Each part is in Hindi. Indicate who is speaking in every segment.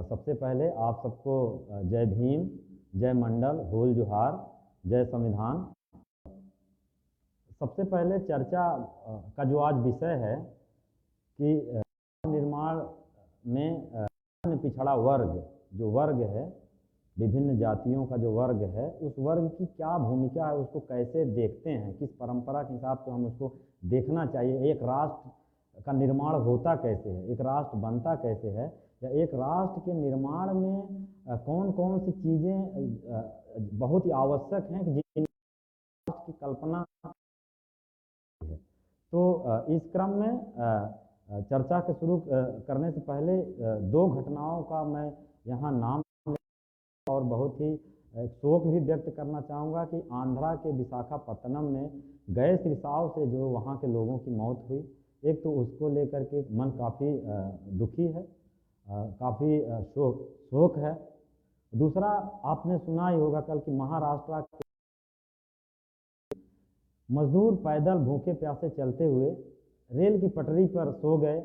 Speaker 1: सबसे पहले आप सबको जय भीम, जय मंडल, होल जोहार, जय संविधान। सबसे पहले चर्चा का जो आज विषय है कि निर्माण में अन्य पिछड़ा वर्ग, जो वर्ग है, विभिन्न जातियों का जो वर्ग है, उस वर्ग की क्या भूमिका है, उसको कैसे देखते हैं, किस परंपरा के हिसाब से हम उसको देखना चाहिए, एक राष्ट्र का निर्माण होता कैसे है, एक राष्ट्र बनता कैसे है, या एक राष्ट्र के निर्माण में कौन कौन सी चीज़ें बहुत ही आवश्यक हैं कि जिन राष्ट्र की कल्पना है। तो इस क्रम में चर्चा के शुरू करने से पहले दो घटनाओं का मैं यहाँ नाम और बहुत ही शोक भी व्यक्त करना चाहूँगा कि आंध्रा के विशाखापत्तनम में गैस रिसाव से जो वहाँ के लोगों की मौत हुई, एक तो उसको लेकर के मन काफ़ी दुखी है, काफ़ी शोक है। दूसरा, आपने सुना ही होगा कल कि महाराष्ट्र के मजदूर पैदल भूखे प्यासे चलते हुए रेल की पटरी पर सो गए,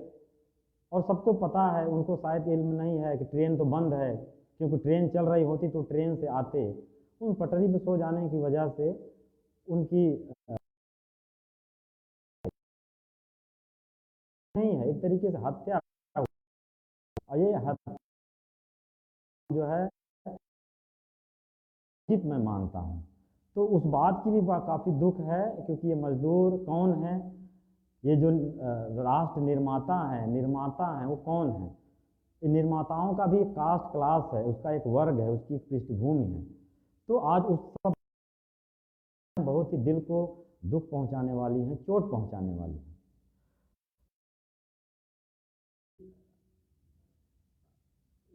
Speaker 1: और सबको पता है, उनको शायद इल्म नहीं है कि ट्रेन तो बंद है, क्योंकि ट्रेन चल रही होती तो ट्रेन से आते। उन पटरी पर सो जाने की वजह से उनकी नहीं है, एक तरीके से हत्या, और ये हत्या जो है जित मैं मानता हूँ। तो उस बात की भी काफ़ी दुख है, क्योंकि ये मजदूर कौन है, ये जो राष्ट्र निर्माता हैं वो कौन है। इन निर्माताओं का भी एक कास्ट क्लास है, उसका एक वर्ग है, उसकी एक पृष्ठभूमि है। तो आज उस सब बहुत ही दिल को दुख पहुंचाने वाली हैं, चोट पहुंचाने वाली हैं।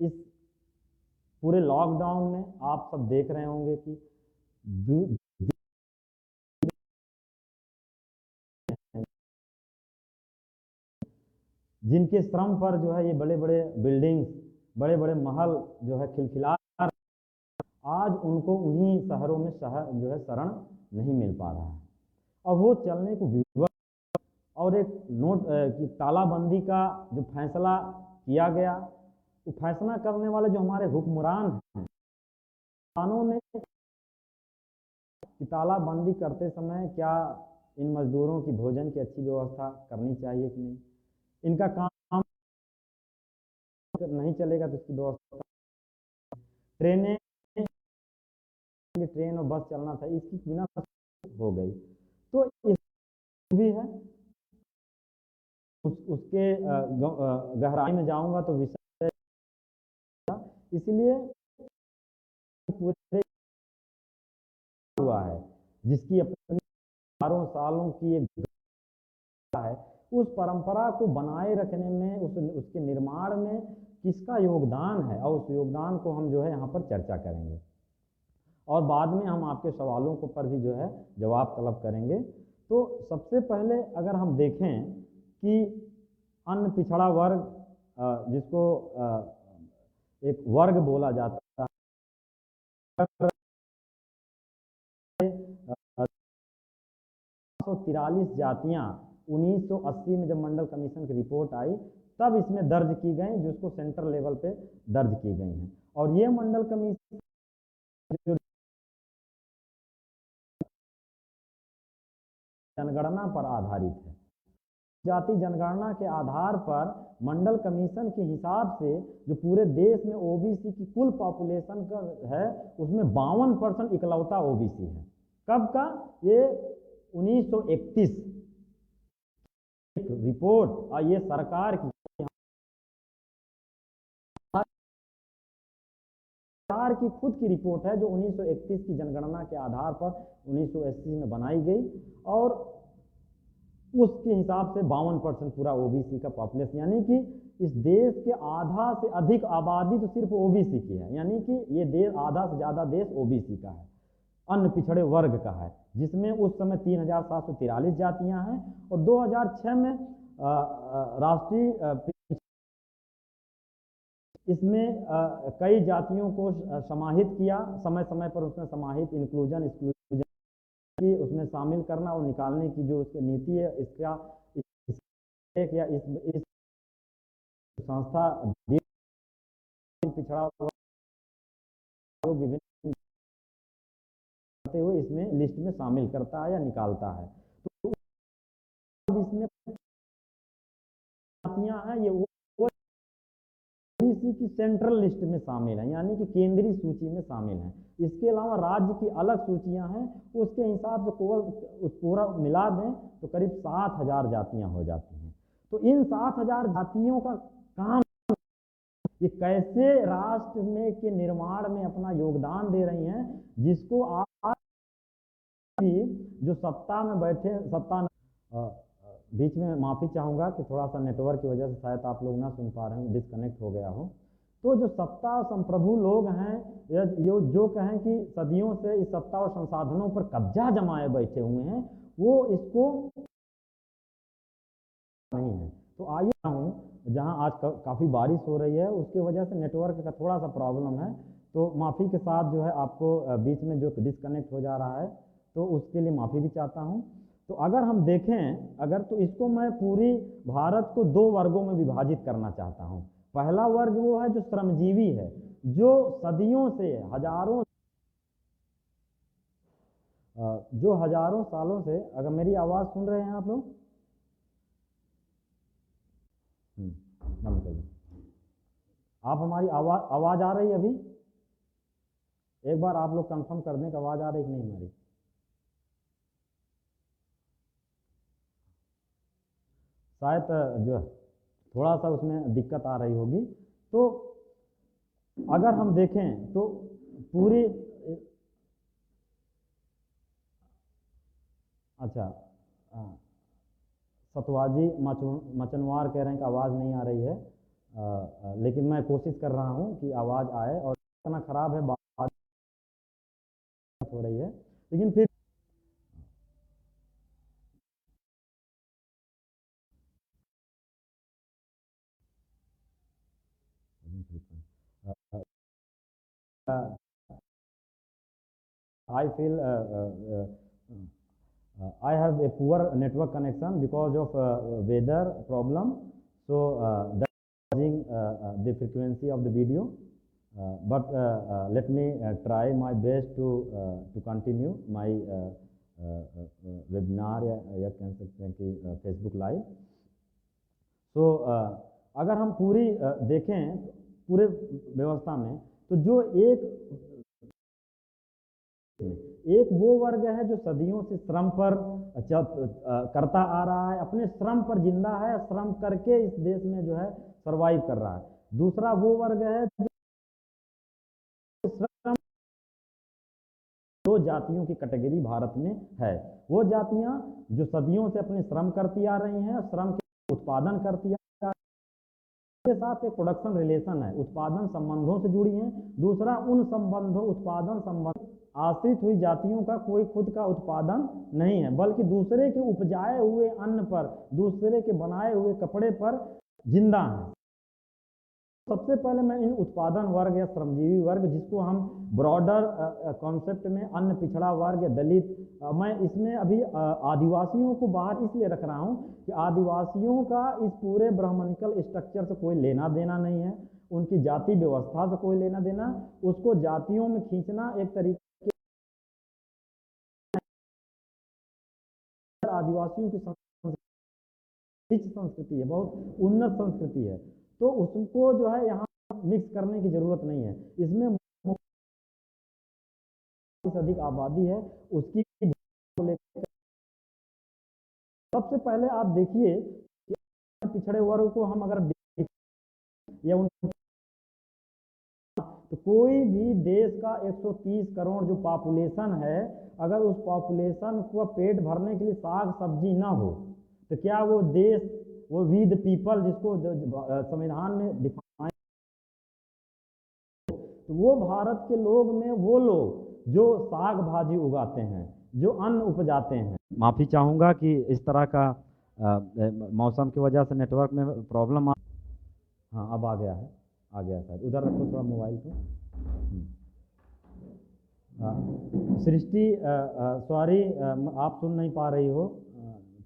Speaker 1: इस पूरे लॉकडाउन में आप सब देख रहे होंगे कि जिनके श्रम पर जो है ये बड़े बड़े बिल्डिंग्स, बड़े बड़े महल जो है खिलखिला, आज उनको उन्हीं शहरों में जो है शरण नहीं मिल पा रहा है, और वो चलने को विवश। और एक नोट की तालाबंदी का जो फैसला किया गया, तो फैसला करने वाले जो हमारे हुक्मरान हैं, हुक्मरानों ने कि तालाबंदी करते समय क्या इन मजदूरों की भोजन की अच्छी व्यवस्था करनी चाहिए कि नहीं, इनका काम नहीं चलेगा तो इसकी व्यवस्था, ट्रेनें, ट्रेन और बस चलना था, इसकी बिना हो गई। तो इस भी है, उसके गहराई में जाऊंगा तो विषय, इसलिए पूरे हुआ है जिसकी अपनी हजारों सालों की एक है, उस परंपरा को बनाए रखने में, उसके निर्माण में किसका योगदान है, और उस योगदान को हम जो है यहाँ पर चर्चा करेंगे, और बाद में हम आपके सवालों को पर भी जो है जवाब तलब करेंगे। तो सबसे पहले अगर हम देखें कि अन्य पिछड़ा वर्ग, जिसको एक वर्ग बोला जाता है, 143 जातियां 1980 में जब मंडल कमीशन की रिपोर्ट आई तब इसमें दर्ज की गई, जिसको सेंट्रल लेवल पे दर्ज की गई हैं। और ये मंडल कमीशन जो जनगणना पर आधारित है, जाति जनगणना के आधार पर मंडल कमीशन के हिसाब से जो पूरे देश में ओबीसी की कुल पॉपुलेशन का है, उसमें 52% इकलौता ओबीसी है। कब का? ये 1931 रिपोर्ट, और ये सरकार की खुद की रिपोर्ट है, जो 1931 की जनगणना के आधार पर 1980 में बनाई गई, और उसके हिसाब से 52% पूरा ओबीसी का पॉपुलेशन, यानी कि इस देश के आधा से अधिक आबादी तो सिर्फ ओबीसी की है, यानी कि ये देश आधा से ज्यादा देश ओबीसी का है, अन्य पिछड़े वर्ग का है, जिसमें उस समय 3743 जातियां हैं, और 2006 में राष्ट्रीय इसमें कई जातियों को समाहित किया, समय समय पर उसमें समाहित इंक्लूजन की उसमें शामिल करना और निकालने की जो उसकी नीति है, इसका या इस संस्था पिछड़ा वर्ग विभिन्न करते हुए इसमें लिस्ट में शामिल करता है या निकालता है। तो इसमें जातियां हैं ये वो ओबीसी की सेंट्रल लिस्ट में शामिल है, यानी कि केंद्रीय सूची में शामिल है। इसके अलावा राज्य की अलग सूचियां हैं, उसके हिसाब से पूरा मिला दें तो करीब 7,000 जातियां हो जाती हैं। तो इन 7,000 जातियों का काम ये कैसे राष्ट्र में के निर्माण में अपना योगदान दे रही हैं, जिसको आज भी जो सत्ता में बैठे बीच में माफ़ी चाहूँगा कि थोड़ा सा नेटवर्क की वजह से शायद आप लोग ना सुन पा रहे हो, डिस्कनेक्ट हो गया हो। तो जो सत्ता संप्रभु लोग हैं जो कहें कि सदियों से इस सत्ता और संसाधनों पर कब्जा जमाए बैठे हुए हैं, वो इसको नहीं है। तो आइए हूँ जहाँ आज काफ़ी बारिश हो रही है, उसकी वजह से नेटवर्क का थोड़ा सा प्रॉब्लम है, तो माफ़ी के साथ जो है आपको बीच में जो डिस्कनेक्ट हो जा रहा है तो उसके लिए माफ़ी भी चाहता हूँ। तो अगर हम देखें तो इसको मैं पूरी भारत को 2 वर्गों में विभाजित करना चाहता हूँ। पहला वर्ग वो है जो श्रमजीवी है, जो सदियों से हजारों सालों से, अगर मेरी आवाज़ सुन रहे हैं आप लोग, बंद कर दो। आप हमारी आवाज़ आ रही है अभी? एक बार आप लोग कंफर्म कर दें कि आवाज़ आ रही कि नहीं हमारी। शायद जो थोड़ा सा उसमें दिक्कत आ रही होगी। तो अगर हम देखें तो पूरी अच्छा सतवाजी मचनवार कह रहे हैं कि आवाज़ नहीं आ रही है, लेकिन मैं कोशिश कर रहा हूं कि आवाज़ आए, और इतना ख़राब है बात हो रही है, लेकिन फिर I feel I have a poor network connection because of weather problem. So that's causing the frequency of the video. But let me try my best to continue my webinar या कह सकते हैं कि Facebook लाइव। तो अगर हम पूरी देखें पूरे व्यवस्था में, तो जो एक वो वर्ग है जो सदियों से श्रम पर करता आ रहा है, अपने श्रम पर जिंदा है, श्रम करके इस देश में जो है सरवाइव कर रहा है। दूसरा वो वर्ग है जो श्रम, 2 जातियों की कैटेगरी भारत में है। वो जातियां जो सदियों से अपने श्रम करती आ रही हैं, श्रम के उत्पादन करती आ रही हैं, के साथ एक प्रोडक्शन रिलेशन है, उत्पादन संबंधों से जुड़ी हैं। दूसरा उन संबंधों उत्पादन संबंध आश्रित हुई जातियों का कोई खुद का उत्पादन नहीं है, बल्कि दूसरे के उपजाए हुए अन्न पर, दूसरे के बनाए हुए कपड़े पर जिंदा है। सबसे पहले मैं इन उत्पादन वर्ग या श्रमजीवी वर्ग, जिसको हम ब्रॉडर कॉन्सेप्ट में अन्न पिछड़ा वर्ग या दलित, मैं इसमें अभी आदिवासियों को बाहर इसलिए रख रहा हूँ कि आदिवासियों का इस पूरे ब्राह्मणिकल स्ट्रक्चर से कोई लेना देना नहीं है, उनकी जाति व्यवस्था से कोई लेना देना, उसको जातियों में खींचना एक तरीके आदिवासियों की संस्कृति है, बहुत उन्नत संस्कृति है, तो उसको जो है यहाँ मिक्स करने की जरूरत नहीं है। इसमें अधिक आबादी है, उसकी सबसे पहले आप देखिए कि पिछड़े वर्ग को हम अगर या उन तो कोई भी देश का 130 करोड़ जो पॉपुलेशन है, अगर उस पॉपुलेशन को पेट भरने के लिए साग सब्जी ना हो, तो क्या वो देश, वो वी द पीपल जिसको संविधान में डिफाइन, तो वो भारत के लोग में वो लोग जो साग भाजी उगाते हैं, जो अन्न उपजाते हैं। माफ़ी चाहूँगा कि इस तरह का मौसम की वजह से नेटवर्क में प्रॉब्लम हाँ अब आ गया है, आ गया शायद, उधर रखो थोड़ा मोबाइल को। सृष्टि सॉरी आप सुन नहीं पा रही हो,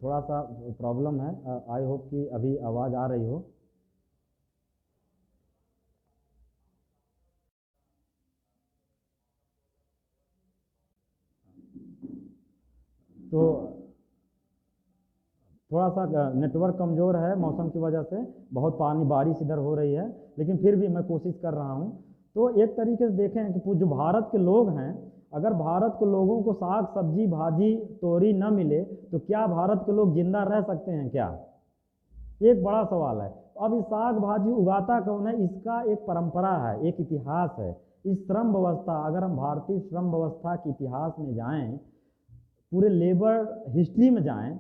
Speaker 1: थोड़ा सा प्रॉब्लम है, आई होप कि अभी आवाज़ आ रही हो। तो थोड़ा सा नेटवर्क कमज़ोर है मौसम की वजह से, बहुत पानी बारिश इधर हो रही है, लेकिन फिर भी मैं कोशिश कर रहा हूँ। तो एक तरीके से देखें कि जो भारत के लोग हैं, अगर भारत के लोगों को साग सब्जी भाजी तोरी न मिले तो क्या भारत के लोग जिंदा रह सकते हैं क्या? एक बड़ा सवाल है। अब इस साग भाजी उगाता कौन है? इसका एक परंपरा है, एक इतिहास है। इस श्रम व्यवस्था, अगर हम भारतीय श्रम व्यवस्था के इतिहास में जाएं, पूरे लेबर हिस्ट्री में जाएं,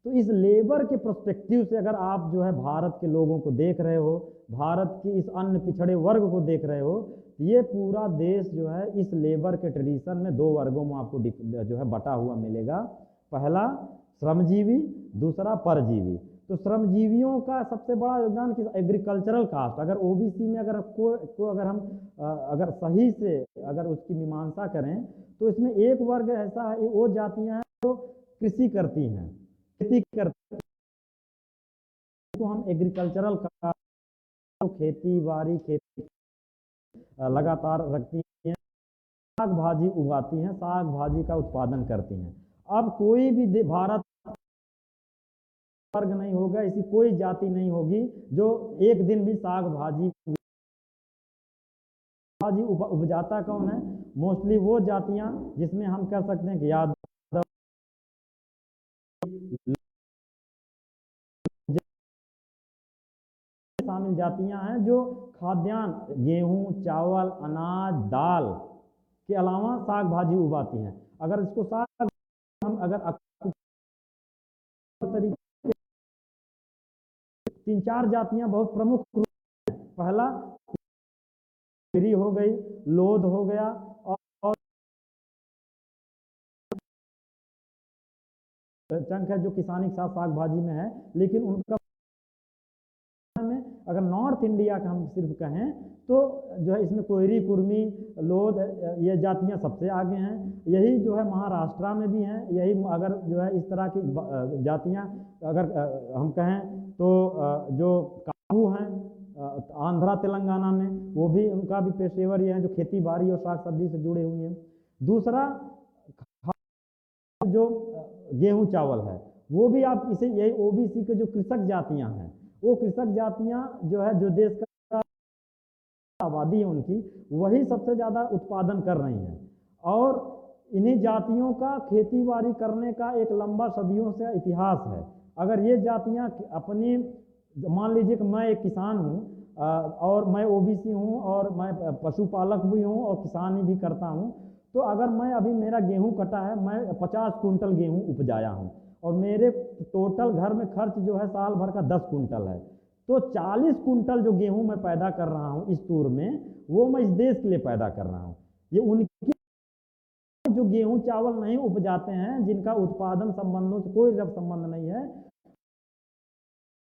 Speaker 1: तो इस लेबर के पर्सपेक्टिव से अगर आप जो है भारत के लोगों को देख रहे हो, भारत की इस अन्य पिछड़े वर्ग को देख रहे हो, ये पूरा देश जो है इस लेबर के ट्रेडिशन में दो वर्गों में आपको जो है बटा हुआ मिलेगा। पहला श्रमजीवी, दूसरा परजीवी। तो श्रमजीवियों का सबसे बड़ा योगदान किस? Agricultural cast. अगर ओबीसी में अगर को अगर हम अगर सही से अगर उसकी मीमांसा करें तो इसमें एक वर्ग ऐसा है, वो जातियां हैं जो कृषि करती हैं, खेती करते हैं, तो हम एग्रीकल्चरल का खेती बाड़ी खेती लगातार रखती हैं, साग भाजी उगाती हैं, साग भाजी का उत्पादन करती हैं। अब कोई भी भारत वर्ग नहीं होगा, ऐसी कोई जाति नहीं होगी जो एक दिन भी साग भाजी उपजाता कौन है? मोस्टली वो जातियां जिसमें हम कह सकते हैं कि यादव शामिल जातियां हैं जो खाद्यान्न गेहूं चावल अनाज दाल के अलावा साग भाजी उगाती हैं। अगर इसको साग हम अगर तरीके 3-4 जातियां बहुत प्रमुख रूप हैं। पहला हो गई, लोध हो गया, और चंक है जो किसानी के साथ साग भाजी में है, लेकिन उनका में अगर नॉर्थ इंडिया का हम सिर्फ कहें तो जो है इसमें कोयरी कुर्मी लोध ये जातियां सबसे आगे हैं। यही जो है महाराष्ट्र में भी हैं। यही अगर जो है इस तरह की जातियां अगर हम कहें तो जो काबू हैं आंध्रा तेलंगाना में, वो भी उनका भी पेशेवर ये हैं जो खेती बाड़ी और साग सब्जी से जुड़े हुए हैं। दूसरा जो गेहूं चावल है वो भी आप इसे यही ओबीसी के जो कृषक जातियां हैं, वो कृषक जातियां जो है जो देश का आबादी है उनकी, वही सबसे ज्यादा उत्पादन कर रही हैं। और इन्हीं जातियों का खेती बाड़ी करने का एक लंबा सदियों से इतिहास है। अगर ये जातियां अपनी, मान लीजिए कि मैं एक किसान हूँ और मैं ओबीसी हूँ और मैं पशुपालक भी हूँ और किसानी भी करता हूँ, तो अगर मैं अभी मेरा गेहूं कटा है, मैं 50 कुंटल गेहूं उपजाया हूं और मेरे टोटल घर में खर्च जो है साल भर का 10 कुंटल है, तो 40 कुंटल जो गेहूं मैं पैदा कर रहा हूं इस तूर में, वो मैं इस देश के लिए पैदा कर रहा हूं। ये उनकी जो गेहूं चावल नहीं उपजाते हैं, जिनका उत्पादन संबंधों से कोई संबंध नहीं है,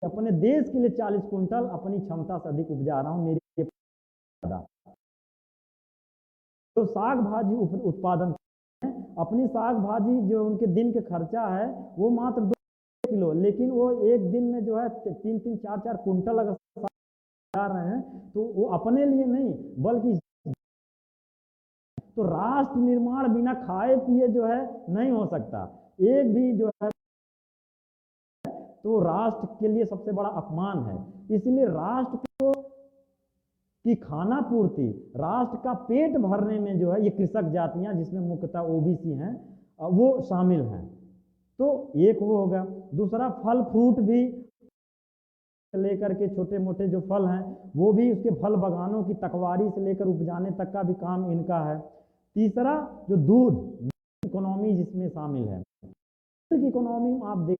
Speaker 1: अपने देश के लिए 40 कुंटल अपनी क्षमता से अधिक उपजा रहा हूं। मेरी तो साग भाजी उत्पादन अपनी साग भाजी जो उनके दिन के खर्चा है वो मात्र 2 किलो, लेकिन वो एक दिन में जो है 3-3 4-4 कुंटल अगर जा रहे हैं तो वो अपने लिए नहीं बल्कि तो राष्ट्र निर्माण बिना खाए पिए जो है नहीं हो सकता। एक भी जो है तो राष्ट्र के लिए सबसे बड़ा अपमान है। इसलिए राष्ट्र को की खाना पूर्ति, राष्ट्र का पेट भरने में जो है ये कृषक जातियां जिसमें मुख्यतः ओबीसी हैं वो शामिल हैं। तो एक वो होगा। दूसरा फल फ्रूट भी लेकर के छोटे मोटे जो फल हैं वो भी उसके फल बागानों की तकवारी से लेकर उपजाने तक का भी काम इनका है। तीसरा जो दूध इकोनॉमी जिसमें शामिल है, इकोनॉमी में आप देख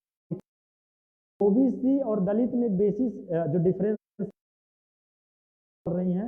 Speaker 1: ओबीसी और दलित में बेसिस जो डिफरेंस रही हैं,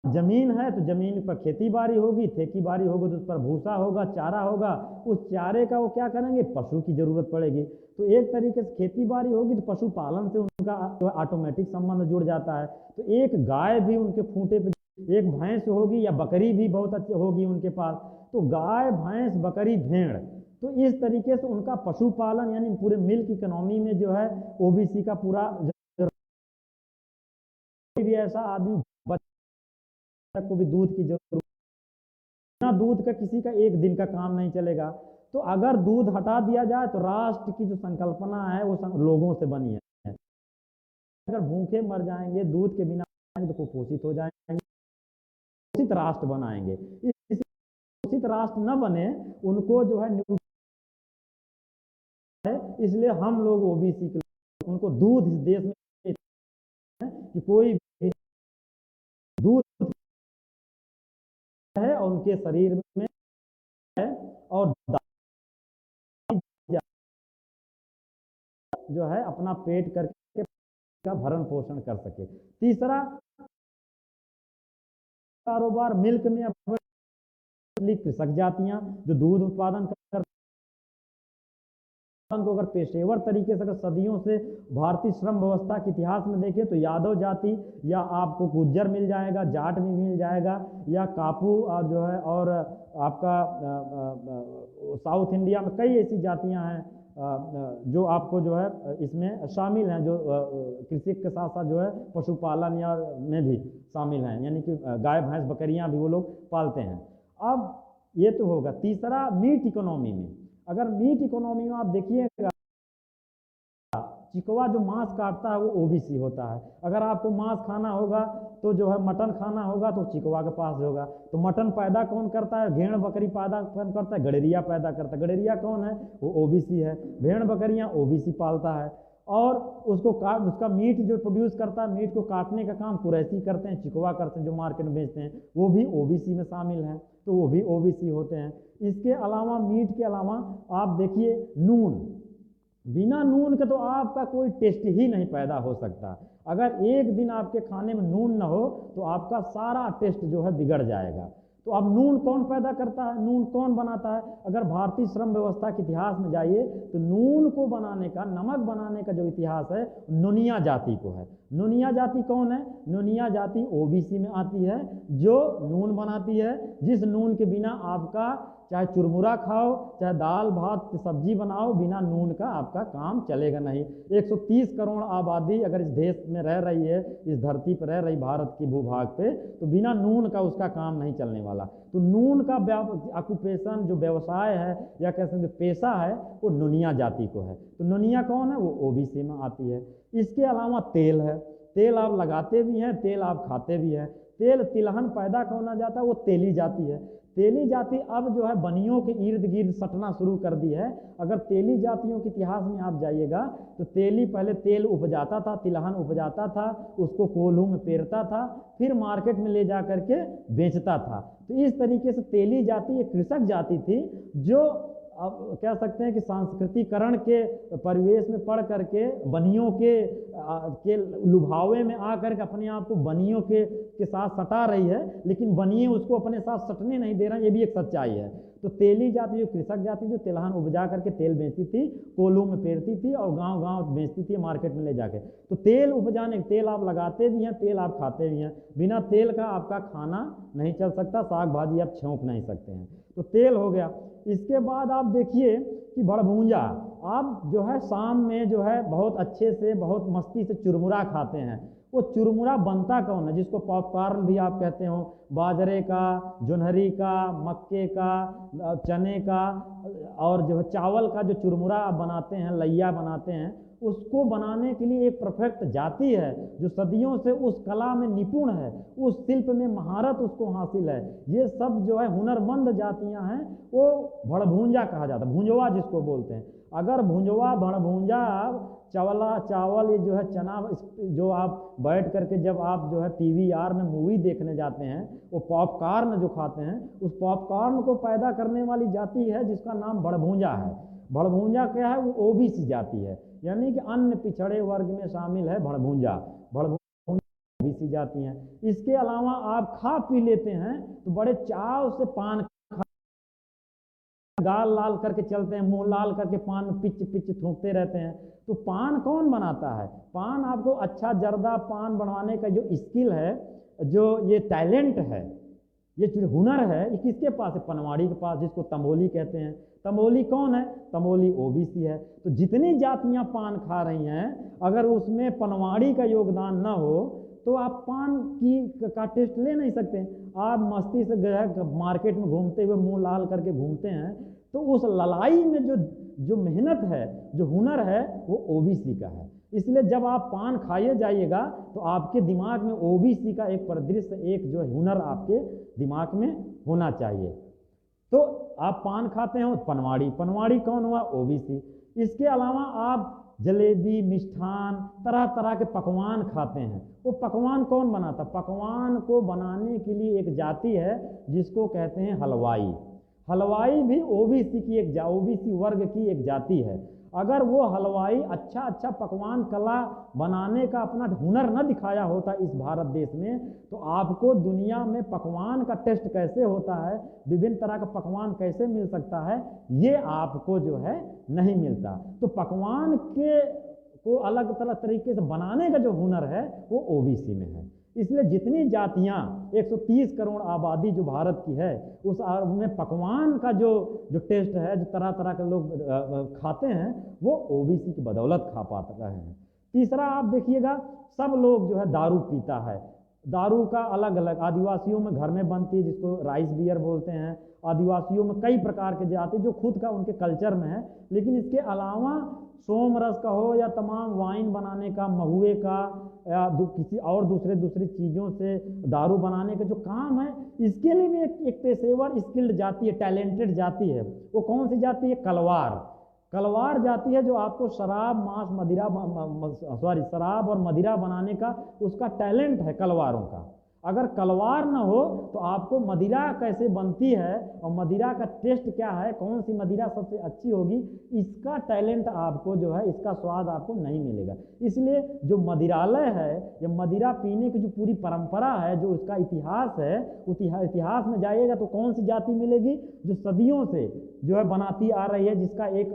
Speaker 1: जमीन है तो जमीन पर खेती बाड़ी होगी, खेती बाड़ी होगी तो उस पर भूसा होगा, चारा होगा, उस चारे का वो क्या करेंगे, पशु की जरूरत पड़ेगी। तो एक तरीके से खेती बाड़ी होगी तो पशुपालन से उनका तो ऑटोमेटिक संबंध जुड़ जाता है। तो एक गाय भी उनके खूंटे पे, एक भैंस होगी या बकरी भी बहुत अच्छी होगी उनके पास, तो गाय भैंस बकरी भेड़, तो इस तरीके से उनका पशुपालन यानी पूरे मिल्क इकोनॉमी में जो है ओबीसी का पूरा भी ऐसा आदमी को भी दूध की जरूरत, बिना दूध का किसी का एक दिन का काम नहीं चलेगा। तो अगर दूध हटा दिया जाए तो राष्ट्र की जो संकल्पना है वो लोगों से बनी है। अगर भूखे मर जाएंगे, दूध के बिना तो कुपोषित हो जाएंगे, कुपोषित राष्ट्र बनाएंगे। कुपोषित राष्ट्र न बने, उनको जो है इसलिए हम लोग ओबीसी के लोग उनको दूध इस देश में कि कोई दूध है और उनके शरीर में है और जो है अपना पेट करके का भरण पोषण कर सके। तीसरा कारोबार मिल्क में कृषक जातियां जो दूध उत्पादन कर को अगर पेशेवर तरीके से अगर सदियों से भारतीय श्रम व्यवस्था के इतिहास में देखें तो यादव जाति या आपको गुज्जर मिल जाएगा, जाट भी मिल जाएगा, या कापू और जो है और आपका साउथ इंडिया में कई ऐसी जातियां हैं जो आपको जो है इसमें शामिल हैं, जो कृषि के साथ साथ जो है पशुपालन या में भी शामिल हैं, यानी कि गाय भैंस बकरियां भी वो लोग पालते हैं। अब ये तो होगा। तीसरा मीट इकोनॉमी में, अगर मीट इकोनॉमी में आप देखिएगा चिकवा जो मांस काटता है वो ओबीसी होता है। अगर आपको मांस खाना होगा तो जो है मटन खाना होगा तो चिकवा के पास होगा। तो मटन पैदा कौन करता है? भेड़ बकरी पैदा कौन करता है? गडेरिया पैदा करता है। गडेरिया कौन है? वो ओबीसी है। भेड़ बकरियां ओबीसी पालता है और उसको उसका मीट जो प्रोड्यूस करता है, मीट को काटने का काम कुरैशी करते हैं, चिकवा करते हैं, जो मार्केट में बेचते हैं, वो भी ओबीसी में शामिल हैं, तो वो भी ओबीसी होते हैं। इसके अलावा मीट के अलावा आप देखिए नून, बिना नून के तो आपका कोई टेस्ट ही नहीं पैदा हो सकता। अगर एक दिन आपके खाने में नून ना हो तो आपका सारा टेस्ट जो है बिगड़ जाएगा। तो अब नून कौन पैदा करता है? नून कौन बनाता है? अगर भारतीय श्रम व्यवस्था के इतिहास में जाइए तो नून को बनाने का, नमक बनाने का जो इतिहास है नुनिया जाति को है। नुनिया जाति कौन है? नुनिया जाति ओबीसी में आती है, जो नून बनाती है, जिस नून के बिना आपका चाहे चुरमुरा खाओ, चाहे दाल भात सब्जी बनाओ, बिना नून का आपका काम चलेगा नहीं। 130 करोड़ आबादी अगर इस देश में रह रही है, इस धरती पर रह रही भारत की भूभाग पे, तो बिना नून का उसका काम नहीं चलने वाला। तो नून का ऑक्यूपेशन जो व्यवसाय है या कह सकते पेशा है वो नुनिया जाति को है। तो नुनिया कौन है? वो ओबीसी में आती है। इसके अलावा तेल है, तेल आप लगाते भी हैं, तेल आप खाते भी हैं। तेल तिलहन पैदा कौन जाता है? वो तेली जाति है। तेली जाति अब जो है बनियों के इर्द गिर्द सटना शुरू कर दी है। अगर तेली जातियों के इतिहास में आप जाइएगा तो तेली पहले तेल उपजाता था, तिलहन उपजाता था, उसको कोल्हू में पेरता था, फिर मार्केट में ले जा करके बेचता था। तो इस तरीके से तेली जाति एक कृषक जाति थी जो अब कह सकते हैं कि सांस्कृतिकरण के परिवेश में पढ़ करके बनियों के लुभावे में आकर के अपने आप को बनियों के साथ सटा रही है, लेकिन बनिए उसको अपने साथ सटने नहीं दे रहा है, ये भी एक सच्चाई है। तो तेली जाति जो कृषक जाति जो तिलहन उपजा करके तेल बेचती थी, कोल्हू में पेरती थी और गांव गांव बेचती थी मार्केट में ले जाके। तो तेल उपजाने, तेल आप लगाते भी हैं, तेल आप खाते भी हैं, बिना तेल का आपका खाना नहीं चल सकता, साग भाजी आप छौंक नहीं सकते हैं। तो तेल हो गया। इसके बाद आप देखिए कि भड़भूंजा, आप जो है शाम में जो है बहुत अच्छे से बहुत मस्ती से चुरमुरा खाते हैं। वो चुरमुरा बनता कौन है? जिसको पॉपकॉर्न भी आप कहते हो, बाजरे का, जोन्हरी का, मक्के का, चने का और जो है चावल का जो चुरमुरा आप बनाते हैं, लैया बनाते हैं, उसको बनाने के लिए एक परफेक्ट जाति है जो सदियों से उस कला में निपुण है, उस शिल्प में महारत उसको हासिल है। ये सब जो है हुनरमंद जातियां हैं, वो भड़भूंजा कहा जाता है, भूंजवा जिसको बोलते हैं। अगर भूंजवा भड़भूंजा चावल ये जो है चना, जो आप बैठ करके जब आप जो है पीवीआर में मूवी देखने जाते हैं, वो पॉपकॉर्न जो खाते हैं, उस पॉपकॉर्न को पैदा करने वाली जाति है जिसका नाम भड़भूंजा है। भड़भूंजा क्या है? वो ओबीसी जाति है, यानी कि अन्य पिछड़े वर्ग में शामिल है भड़भूंजा। भड़भूंजा ओबीसी जाति है। इसके अलावा आप खा पी लेते हैं तो बड़े चाव से पान, गाल लाल करके चलते हैं, मुंह लाल करके पान पिच पिच थूकते रहते हैं। तो पान कौन बनाता है? पान आपको अच्छा जर्दा पान बनवाने का जो स्किल है, जो ये टैलेंट है, ये जो हुनर है, ये किसके पास है? पनवाड़ी के पास, जिसको तमोली कहते हैं। तमोली कौन है? तमोली ओबीसी है। तो जितनी जातियां पान खा रही हैं, अगर उसमें पनवाड़ी का योगदान न हो तो आप पान का टेस्ट ले नहीं सकते। आप मस्ती से मार्केट में घूमते हुए मुंह लाल करके घूमते हैं तो उस लड़ाई में जो जो मेहनत है, जो हुनर है, वो ओबीसी का है। इसलिए जब आप पान खाइए जाइएगा तो आपके दिमाग में ओबीसी का एक परिदृश्य, एक जो हुनर आपके दिमाग में होना चाहिए। तो आप पान खाते हो, पनवाड़ी, पनवाड़ी कौन हुआ? ओबीसी। इसके अलावा आप जलेबी, मिष्ठान, तरह तरह के पकवान खाते हैं। वो पकवान कौन बनाता? पकवान को बनाने के लिए एक जाति है जिसको कहते हैं हलवाई। हलवाई भी ओबीसी की एक ओबीसी वर्ग की एक जाति है। अगर वो हलवाई अच्छा अच्छा पकवान कला बनाने का अपना हुनर न दिखाया होता इस भारत देश में, तो आपको दुनिया में पकवान का टेस्ट कैसे होता है, विभिन्न तरह का पकवान कैसे मिल सकता है, ये आपको जो है नहीं मिलता। तो पकवान के को अलग अलग तरीके से बनाने का जो हुनर है वो ओबीसी में है। इसलिए जितनी जातियां, 130 करोड़ आबादी जो भारत की है, उस में पकवान का जो जो टेस्ट है, जो तरह तरह के लोग खाते हैं, वो ओबीसी की बदौलत खा पाते रहे हैं। तीसरा आप देखिएगा, सब लोग जो है दारू पीता है। दारू का अलग अलग, आदिवासियों में घर में बनती है जिसको राइस बियर बोलते हैं। आदिवासियों में कई प्रकार के जाति जो खुद का उनके कल्चर में है। लेकिन इसके अलावा सोम रस का हो या तमाम वाइन बनाने का, महुए का, या किसी और दूसरी चीज़ों से दारू बनाने का जो काम है, इसके लिए भी एक पेशेवर स्किल्ड जाति है, टैलेंटेड जाति है। वो कौन सी जाति है? कलवार। कलवार जाति है जो आपको शराब, मांस, मदिरा, शराब और मदिरा बनाने का उसका टैलेंट है कलवारों का। अगर कलवार ना हो तो आपको मदिरा कैसे बनती है और मदिरा का टेस्ट क्या है, कौन सी मदिरा सबसे अच्छी होगी, इसका टैलेंट आपको जो है, इसका स्वाद आपको नहीं मिलेगा। इसलिए जो मदिरालय है, या मदिरा पीने की जो पूरी परंपरा है, जो उसका इतिहास है, इतिहास में जाइएगा तो कौन सी जाति मिलेगी? जो सदियों से जो है बनाती आ रही है, जिसका एक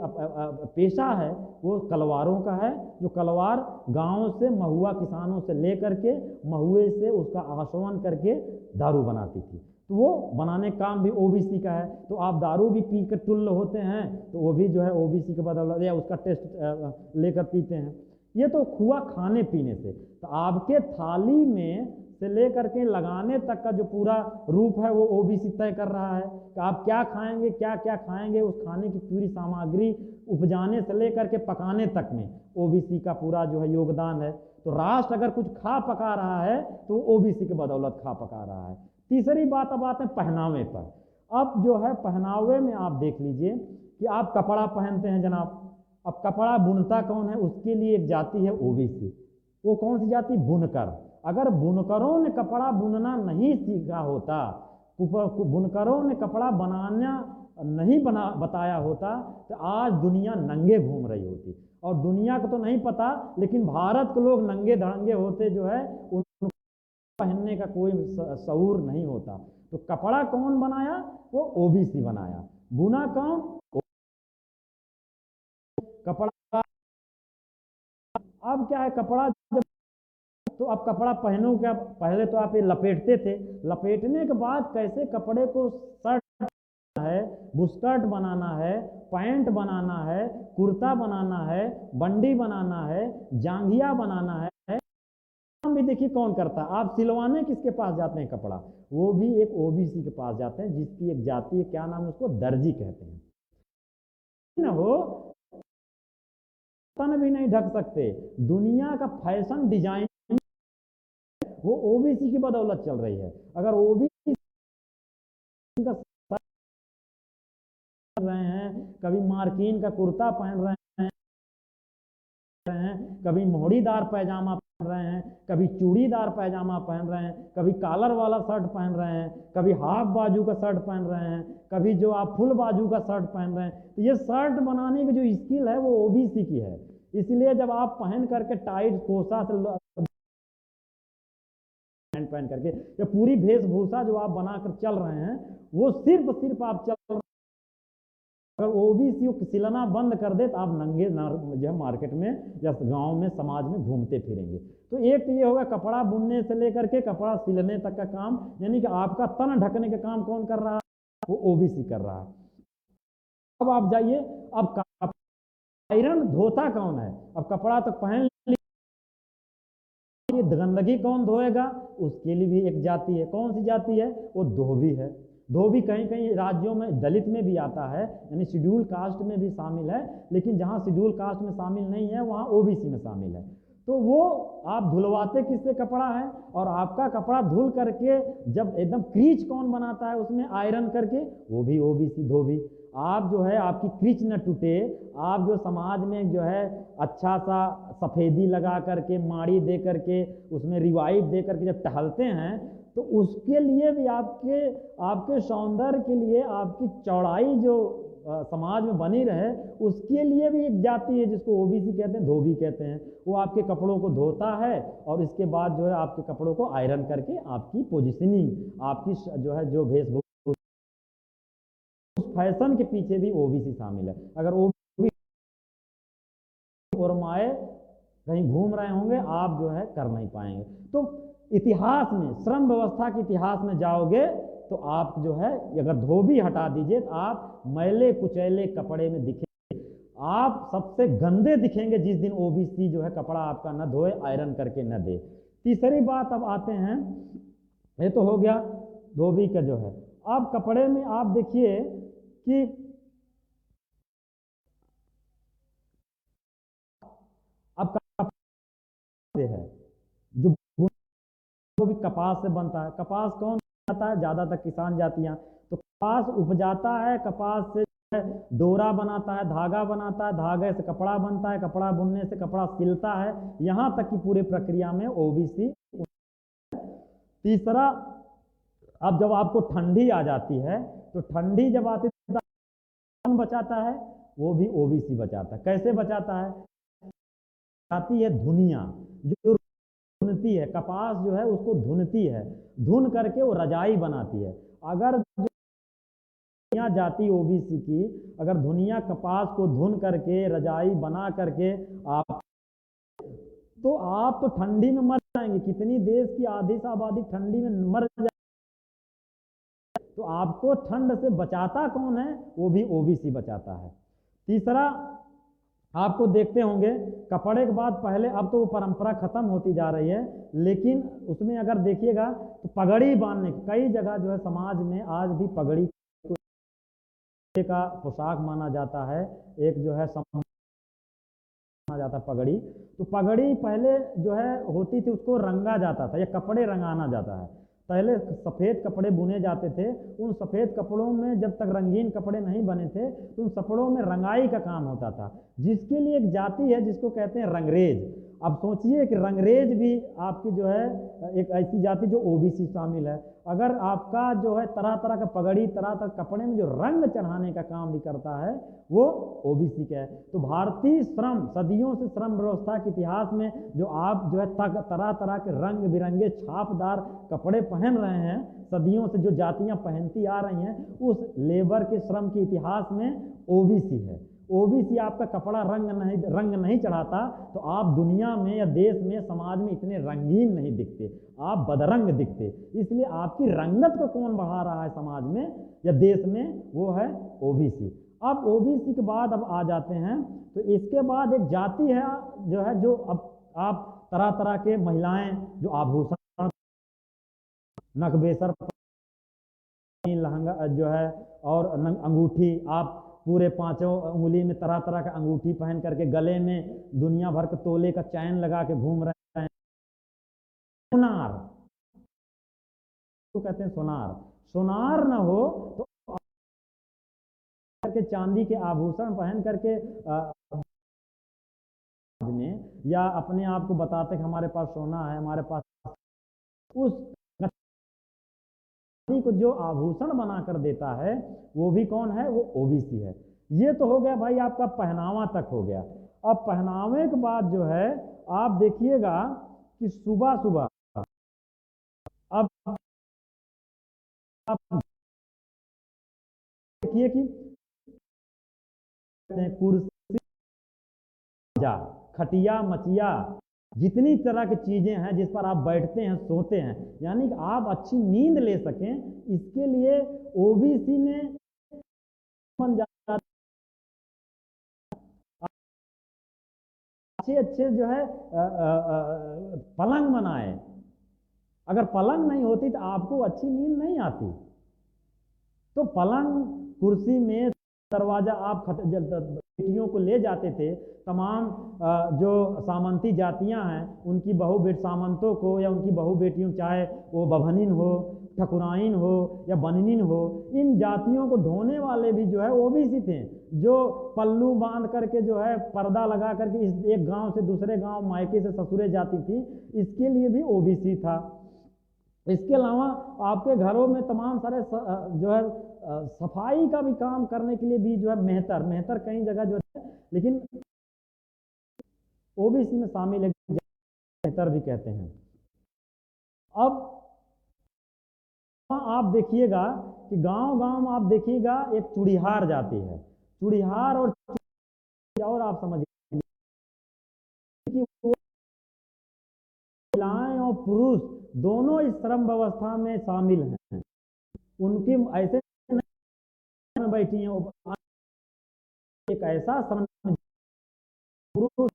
Speaker 1: पेशा है, वो कलवारों का है। जो कलवार गांव से महुआ किसानों से लेकर के महुए से उसका आशोवन करके दारू बनाती थी। तो वो बनाने काम भी ओबीसी का है। तो आप दारू भी पी कर तुल्य होते हैं तो वो भी जो है ओबीसी के बदौलत या उसका टेस्ट लेकर पीते हैं। ये तो हुआ खाने पीने से। तो आपके थाली में से लेकर के लगाने तक का जो पूरा रूप है वो ओबीसी तय कर रहा है कि आप क्या खाएंगे, क्या क्या खाएंगे। उस खाने की पूरी सामग्री उपजाने से लेकर के पकाने तक में ओबीसी का पूरा जो है योगदान है। तो राष्ट्र अगर कुछ खा पका रहा है तो ओबीसी के बदौलत खा पका रहा है। तीसरी बात, अब आते हैं पहनावे पर। अब जो है पहनावे में आप देख लीजिए कि आप कपड़ा पहनते हैं जनाब। अब कपड़ा बुनता कौन है? उसके लिए एक जाति है ओबीसी। वो कौन सी जाति? बुनकर। अगर बुनकरों ने कपड़ा बुनना नहीं सीखा होता, बुनकरों ने कपड़ा बनाना नहीं बताया होता, तो आज दुनिया नंगे घूम रही होती। और दुनिया को तो नहीं पता, लेकिन भारत के लोग नंगे धड़ंगे होते जो है, उनको पहनने का कोई शऊर नहीं होता। तो कपड़ा कौन बनाया? वो ओबीसी बनाया। बुना कौन? कपड़ा। अब क्या है, कपड़ा जब, तो अब कपड़ा पहनो क्या? पहले तो आप ये लपेटते थे, लपेटने के बाद कैसे कपड़े को शर्ट है, बुस्कर्ट बनाना है, पैंट बनाना है, कुर्ता बनाना है, बंडी बनाना है, जांघिया बनाना है, काम भी देखिए कौन करता है। आप सिलवाने किसके पास जाते हैं कपड़ा? वो भी एक ओबीसी के पास जाते हैं, जिसकी एक जाति है, क्या नाम है उसको? दर्जी कहते हैं। न हो तन भी नहीं ढक सकते। दुनिया का फैशन डिजाइन वो ओबीसी की बदौलत चल रही है। अगर ओबीसी का रहे हैं, कभी मार्किन का कुर्ता पहन रहे हैं, कभी मोहड़ीदार पैजामा पहन रहे हैं, कभी चूड़ीदार पैजामा पहन रहे हैं, कभी कॉलर वाला शर्ट पहन रहे हैं, कभी हाफ बाजू का शर्ट पहन रहे हैं, कभी जो आप फुल बाजू का शर्ट पहन रहे हैं। तो ये शर्ट बनाने की जो स्किल है वो ओबीसी की है। इसलिए जब आप पहन करके टाइट कोसा से पहन करके या पूरी वेशभूषा जो आप बनाकर चल रहे हैं, वो सिर्फ आप चल रहे हैं। अगर ओबीसी सिलना बंद कर दे तो आप नंगे जो है मार्केट में या गांव में, समाज में घूमते फिरेंगे। तो एक तो ये होगा, कपड़ा बुनने से लेकर के कपड़ा सिलने तक का काम, यानी कि आपका तन ढकने का काम कौन कर रहा है? वो ओबीसी कर रहा है। अब आप जाइए, अब आयरन धोता कौन है? अब कपड़ा तो पहन गंदगी कौन धोएगा? उसके लिए भी एक जाति है। कौन सी जाति है? वो धोबी है। धोबी कहीं कहीं राज्यों में दलित में भी आता है, यानी शेड्यूल कास्ट में भी शामिल है, लेकिन जहाँ शेड्यूल कास्ट में शामिल नहीं है वहाँ ओबीसी में शामिल है। तो वो आप धुलवाते किससे कपड़ा है, और आपका कपड़ा धुल करके जब एकदम क्रीच कौन बनाता है उसमें आयरन करके, वो भी ओबीसी धोबी। आप जो है आपकी क्रीच न टूटे, आप जो समाज में जो है अच्छा सा सफ़ेदी लगा करके माड़ी दे करके उसमें रिवाइव दे करके जब टहलते हैं, तो उसके लिए भी आपके सौंदर्य के लिए आपकी चौड़ाई जो समाज में बनी रहे, उसके लिए भी एक जाति है जिसको ओबीसी कहते हैं, धोबी कहते हैं। वो आपके कपड़ों को धोता है और इसके बाद जो है आपके कपड़ों को आयरन करके आपकी पोजिशनिंग, आपकी जो है जो वेशभूषा, उस फैशन के पीछे भी ओबीसी शामिल है। अगर ओबीसी और माए कहीं घूम रहे होंगे, आप जो है कर नहीं पाएंगे। तो इतिहास में, श्रम व्यवस्था के इतिहास में जाओगे तो आप जो है अगर धोबी हटा दीजिए तो आप मैले कुचैले कपड़े में दिखेंगे, आप सबसे गंदे दिखेंगे जिस दिन ओबीसी जो है कपड़ा आपका न धोए, आयरन करके न दे। तीसरी बात अब आते हैं, ये तो हो गया धोबी का जो है। अब कपड़े में आप देखिए कि अब कपड़े है जो भी कपास से बनता है। कपास कौन बनाता है? ज्यादातर किसान जातियां। तो कपास उपजाता है, कपास से डोरा बनाता है, धागा बनाता है, धागे से कपड़ा बनता है, कपड़ा बुनने से कपड़ा सिलता है, यहां तक की पूरी प्रक्रिया में ओबीसी। तीसरा, अब जब आपको ठंडी आ जाती है तो ठंडी जब आती है कौन बचाता है? वो भी ओबीसी बचाता है। कैसे बचाता है? आती है धुनिया, जो धुनती है, कपास जो है उसको धुनती है, धुन करके वो रजाई बनाती है। अगर धुनिया जाति ओबीसी की अगर धुनिया कपास को धुन करके रजाई बना करके आप तो ठंडी में मर जाएंगे। कितनी देश की आधी से आबादी ठंडी में मर जाएगी। तो आपको ठंड से बचाता कौन है? वो भी ओबीसी बचाता है। तीसरा, आपको देखते होंगे कपड़े के बाद पहले, अब तो वो परंपरा खत्म होती जा रही है, लेकिन उसमें अगर देखिएगा तो पगड़ी बांधने, कई जगह जो है समाज में आज भी पगड़ी का पोशाक माना जाता है, एक जो है माना जाता है पगड़ी। तो पगड़ी पहले जो है होती थी, उसको रंगा जाता था या कपड़े रंगाना जाता है। पहले सफ़ेद कपड़े बुने जाते थे, उन सफ़ेद कपड़ों में जब तक रंगीन कपड़े नहीं बने थे तो उन कपड़ों में रंगाई का काम होता था, जिसके लिए एक जाति है जिसको कहते हैं रंगरेज। अब सोचिए कि रंगरेज भी आपकी जो है एक ऐसी जाति जो ओबीसी शामिल है। अगर आपका जो है तरह तरह का पगड़ी, तरह तरह कपड़े में जो रंग चढ़ाने का काम भी करता है, वो ओबीसी का है। तो भारतीय श्रम, सदियों से श्रम व्यवस्था के इतिहास में जो आप जो है तरह तरह के रंग बिरंगे छापदार कपड़े पहन रहे हैं, सदियों से जो जातियां पहनती आ रही हैं, उस लेबर के श्रम के इतिहास में ओबीसी है। ओबीसी आपका कपड़ा रंग नहीं चढ़ाता तो आप दुनिया में या देश में, समाज में इतने रंगीन नहीं दिखते, आप बदरंग दिखते। इसलिए आपकी रंगत को कौन बढ़ा रहा है समाज में या देश में? वो है ओबीसी। अब ओबीसी के बाद अब आ जाते हैं, तो इसके बाद एक जाति है जो है, जो अब आप तरह तरह के महिलाएं जो आभूषण, नकबेसर, लहंगा जो है और अंगूठी, आप पूरे पांचों उंगली में तरह तरह का अंगूठी पहन करके, गले में दुनिया भर के तोले का चैन लगा के घूम रहे हैं। सोनार तो कहते हैं, सोनार न हो तो करके चांदी के आभूषण पहन करके में या अपने आप को बताते कि हमारे पास सोना है, हमारे पास, उस को जो आभूषण बनाकर देता है वो भी कौन है? वो ओबीसी है। ये तो हो गया भाई, आपका पहनावा तक हो गया। अब पहनावे के बाद जो है आप देखिएगा कि सुबह सुबह अब आप देखिए कि कुर्सी, खटिया, मचिया, जितनी तरह की चीजें हैं जिस पर आप बैठते हैं, सोते हैं, यानी कि आप अच्छी नींद ले सकें, इसके लिए ओबीसी ने अच्छे जो है पलंग बनाए। अगर पलंग नहीं होती तो आपको अच्छी नींद नहीं आती। तो पलंग कुर्सी में दरवाजा आप बेटियों को ले जाते थे। तमाम जो सामंती जातियां हैं उनकी बहू सामंतों को या उनकी बहू बेटियों, चाहे वो बभनिन हो, ठकुराइन हो या बननिन हो, इन जातियों को ढोने वाले भी जो है ओबीसी थे, जो पल्लू बांध करके जो है पर्दा लगा करके इस एक गांव से दूसरे गांव मायके से ससुरे जाती थी, इसके लिए भी ओबीसी था। इसके अलावा आपके घरों में तमाम सारे जो है सफाई का भी काम करने के लिए भी जो है मेहतर कई जगह जो है, लेकिन ओबीसी में शामिल है, मेहतर भी कहते हैं। अब आप देखिएगा कि गांव आप देखिएगा एक चूड़ीहार जाती है, चूड़ीहार और आप समझिए कि महिलाएं और पुरुष दोनों इस श्रम व्यवस्था में शामिल हैं। उनकी ऐसे बैठी हैं, एक ऐसा श्रम पुरुष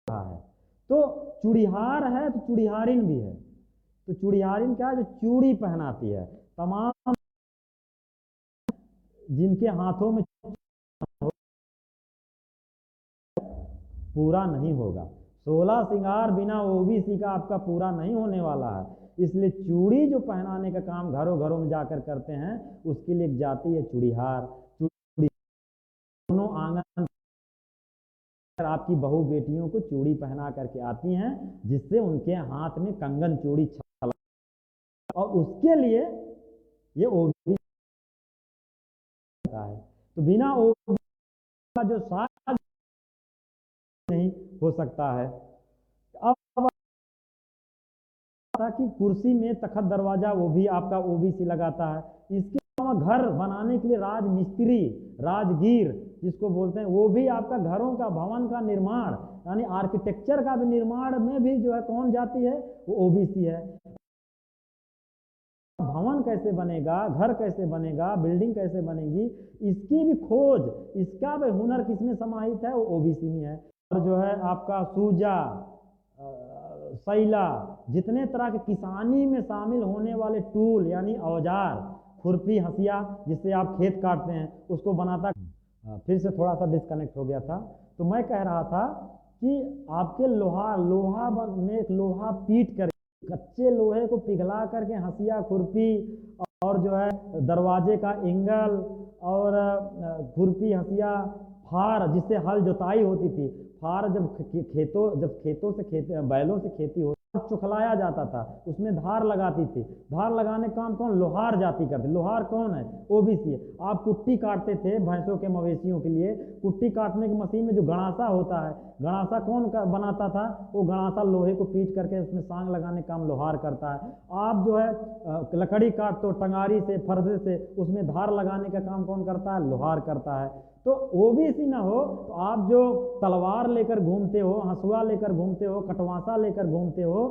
Speaker 1: है, तो चूड़ीहार है तो चूड़ीहारिन भी है। तो चूड़ीहारिन क्या है? जो चूड़ी पहनाती है। तमाम जिनके हाथों में पूरा नहीं होगा, 16 श्रृंगार बिना ओबीसी का आपका पूरा नहीं होने वाला है। इसलिए चूड़ी जो पहनाने का काम घरों घरों में जाकर करते हैं, उसके लिए एक जाति है चूड़ीहार। दोनों आंगन आपकी बहू बेटियों को चूड़ी पहना करके आती हैं, जिससे उनके हाथ में कंगन चूड़ी छला, और उसके लिए ये ओबीसी है। तो बिना ओबीसी का जो साज नहीं हो सकता है। अब कि कुर्सी में तखत दरवाजा वो भी आपका ओबीसी लगाता है। इसके अलावा घर बनाने के लिए राजमिस्त्री, राजगीर जिसको बोलते हैं, वो भी आपका घरों का भवन का निर्माण यानी आर्किटेक्चर का भी निर्माण में भी जो है कौन जाती है? वो ओबीसी है। भवन कैसे बनेगा, घर कैसे बनेगा, बिल्डिंग कैसे बनेगी, इसकी भी खोज, इसका भी हुनर किसमें समाहित है? वो ओबीसी में है। और जो है आपका सूजा, सैला, जितने तरह के किसानी में शामिल होने वाले टूल यानी औजार, खुरपी, हंसिया जिससे आप खेत काटते हैं, उसको बनाता। फिर से थोड़ा सा डिस्कनेक्ट हो गया था। तो मैं कह रहा था कि आपके लोहा में लोहा पीट कर, कच्चे लोहे को पिघला करके हंसिया, खुरपी और जो है दरवाजे का एंगल और खुरपी, हंसिया, फार जिससे हल जोताई होती थी, फार जब खेतों से बैलों से खेती होती, चुखलाया जाता था, उसमें धार लगाती थी। धार लगाने काम कौन? लोहार जाति करते। लोहार कौन है? ओबीसी है। आप कुट्टी काटते थे भैंसों के, मवेशियों के लिए, कुट्टी काटने की मशीन में जो गणासा होता है, गणासा कौन बनाता था? वो गणासा लोहे को पीट करके उसमें सांग लगाने काम लोहार करता है। आप जो है लकड़ी काटते हो टंगारी से, फरसे से, उसमें धार लगाने का काम कौन करता है? लोहार करता है। तो ओबीसी ना हो तो आप जो तलवार लेकर घूमते हो, हंसुआ लेकर घूमते हो, कटवासा लेकर घूमते हो,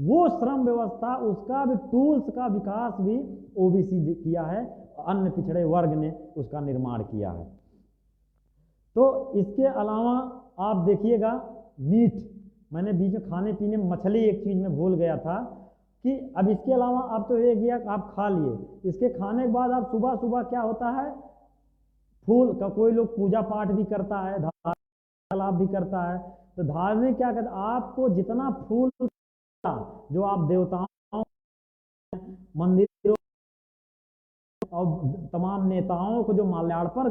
Speaker 1: वो श्रम व्यवस्था, उसका भी टूल्स का विकास भी ओबीसी किया है, अन्य पिछड़े वर्ग ने उसका निर्माण किया है। तो इसके अलावा आप देखिएगा मीट, मैंने बीच में खाने पीने में मछली एक चीज में भूल गया था कि अब इसके अलावा अब तो ये गया आप खा लिए, इसके खाने के बाद आप सुबह सुबह क्या होता है? फूल का कोई लोग पूजा पाठ भी करता है, तालाब भी करता है। तो धार्मिक क्या कहते हैं? आपको जितना फूल जो आप देवताओं, मंदिरों और तमाम नेताओं को जो माल्यार्पण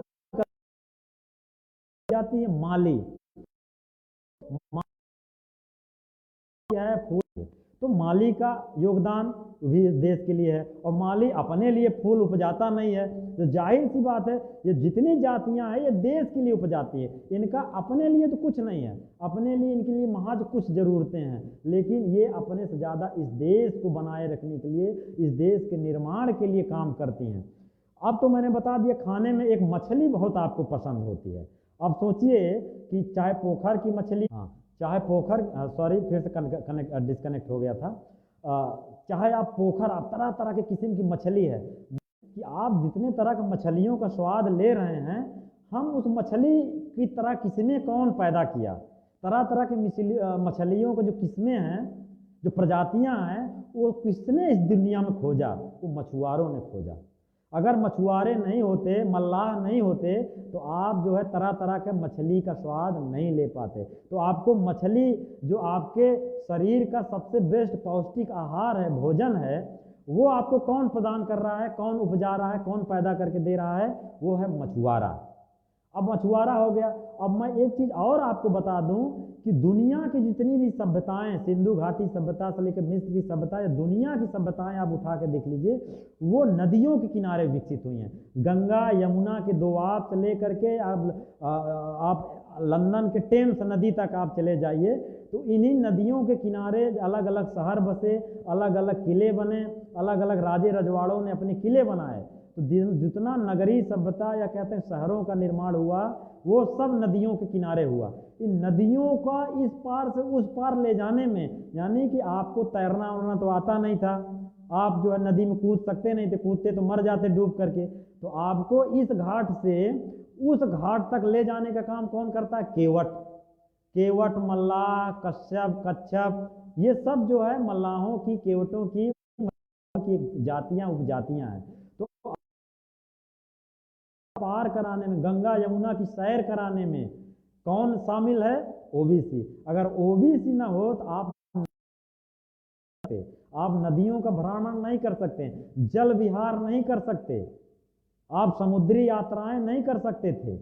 Speaker 1: जाती है, माली है फूल, तो माली का योगदान भी देश के लिए है। और माली अपने लिए फूल उपजाता नहीं है, तो जाहिर सी बात है ये जितनी जातियां हैं ये देश के लिए उपजाती है, इनका अपने लिए तो कुछ नहीं है, अपने लिए इनके लिए महज कुछ जरूरतें हैं, लेकिन ये अपने से ज्यादा इस देश को बनाए रखने के लिए, इस देश के निर्माण के लिए काम करती हैं। अब तो मैंने बता दिया, खाने में एक मछली बहुत आपको पसंद होती है। अब सोचिए कि चाहे पोखर की मछली, चाहे पोखर, सॉरी फिर से डिस्कनेक्ट हो गया था, चाहे आप पोखर, आप तरह तरह के किस्म की मछली है कि आप जितने तरह के मछलियों का स्वाद ले रहे हैं, हम उस मछली की तरह किस्में कौन पैदा किया? तरह तरह के मछलियों के जो किस्में हैं, जो प्रजातियां हैं, वो किसने इस दुनिया में खोजा? वो मछुआरों ने खोजा। अगर मछुआरे नहीं होते, मल्लाह नहीं होते, तो आप जो है तरह तरह के मछली का स्वाद नहीं ले पाते। तो आपको मछली जो आपके शरीर का सबसे बेस्ट पौष्टिक आहार है, भोजन है, वो आपको कौन प्रदान कर रहा है, कौन उपजा रहा है, कौन पैदा करके दे रहा है? वो है मछुआरा। अब मछुआरा हो गया। अब मैं एक चीज और आपको बता दूं कि दुनिया की जितनी भी सभ्यताएं, सिंधु घाटी सभ्यता से लेकर मिस्र की सभ्यता या दुनिया की सभ्यताएं आप उठा के देख लीजिए, वो नदियों के किनारे विकसित हुई हैं। गंगा यमुना के दोआब से लेकर के आप लंदन के टेम्स नदी तक आप चले जाइए, तो इन्हीं नदियों के किनारे अलग अलग शहर बसे, अलग अलग किले बने, अलग अलग राजे रजवाड़ों ने अपने किले बनाए। तो जितना नगरीय सभ्यता या कहते हैं शहरों का निर्माण हुआ, वो सब नदियों के किनारे हुआ। इन नदियों का इस पार से उस पार ले जाने में, यानी कि आपको तैरना वरना तो आता नहीं था, आप जो है नदी में कूद सकते नहीं थे, कूदते तो मर जाते डूब करके। तो आपको इस घाट से उस घाट तक ले जाने का काम कौन करता है? केवट। केवट, मल्लाह, कच्छप, ये सब जो है मल्लाहों की, केवटों की जातियां, उपजातियां हैं। तो पार कराने में, गंगा यमुना की सैर कराने में कौन शामिल है? ओबीसी। अगर ओबीसी ना हो तो आप नदियों का भ्रमण नहीं कर सकते, जल विहार नहीं कर सकते, आप समुद्री यात्राएं नहीं कर सकते थे।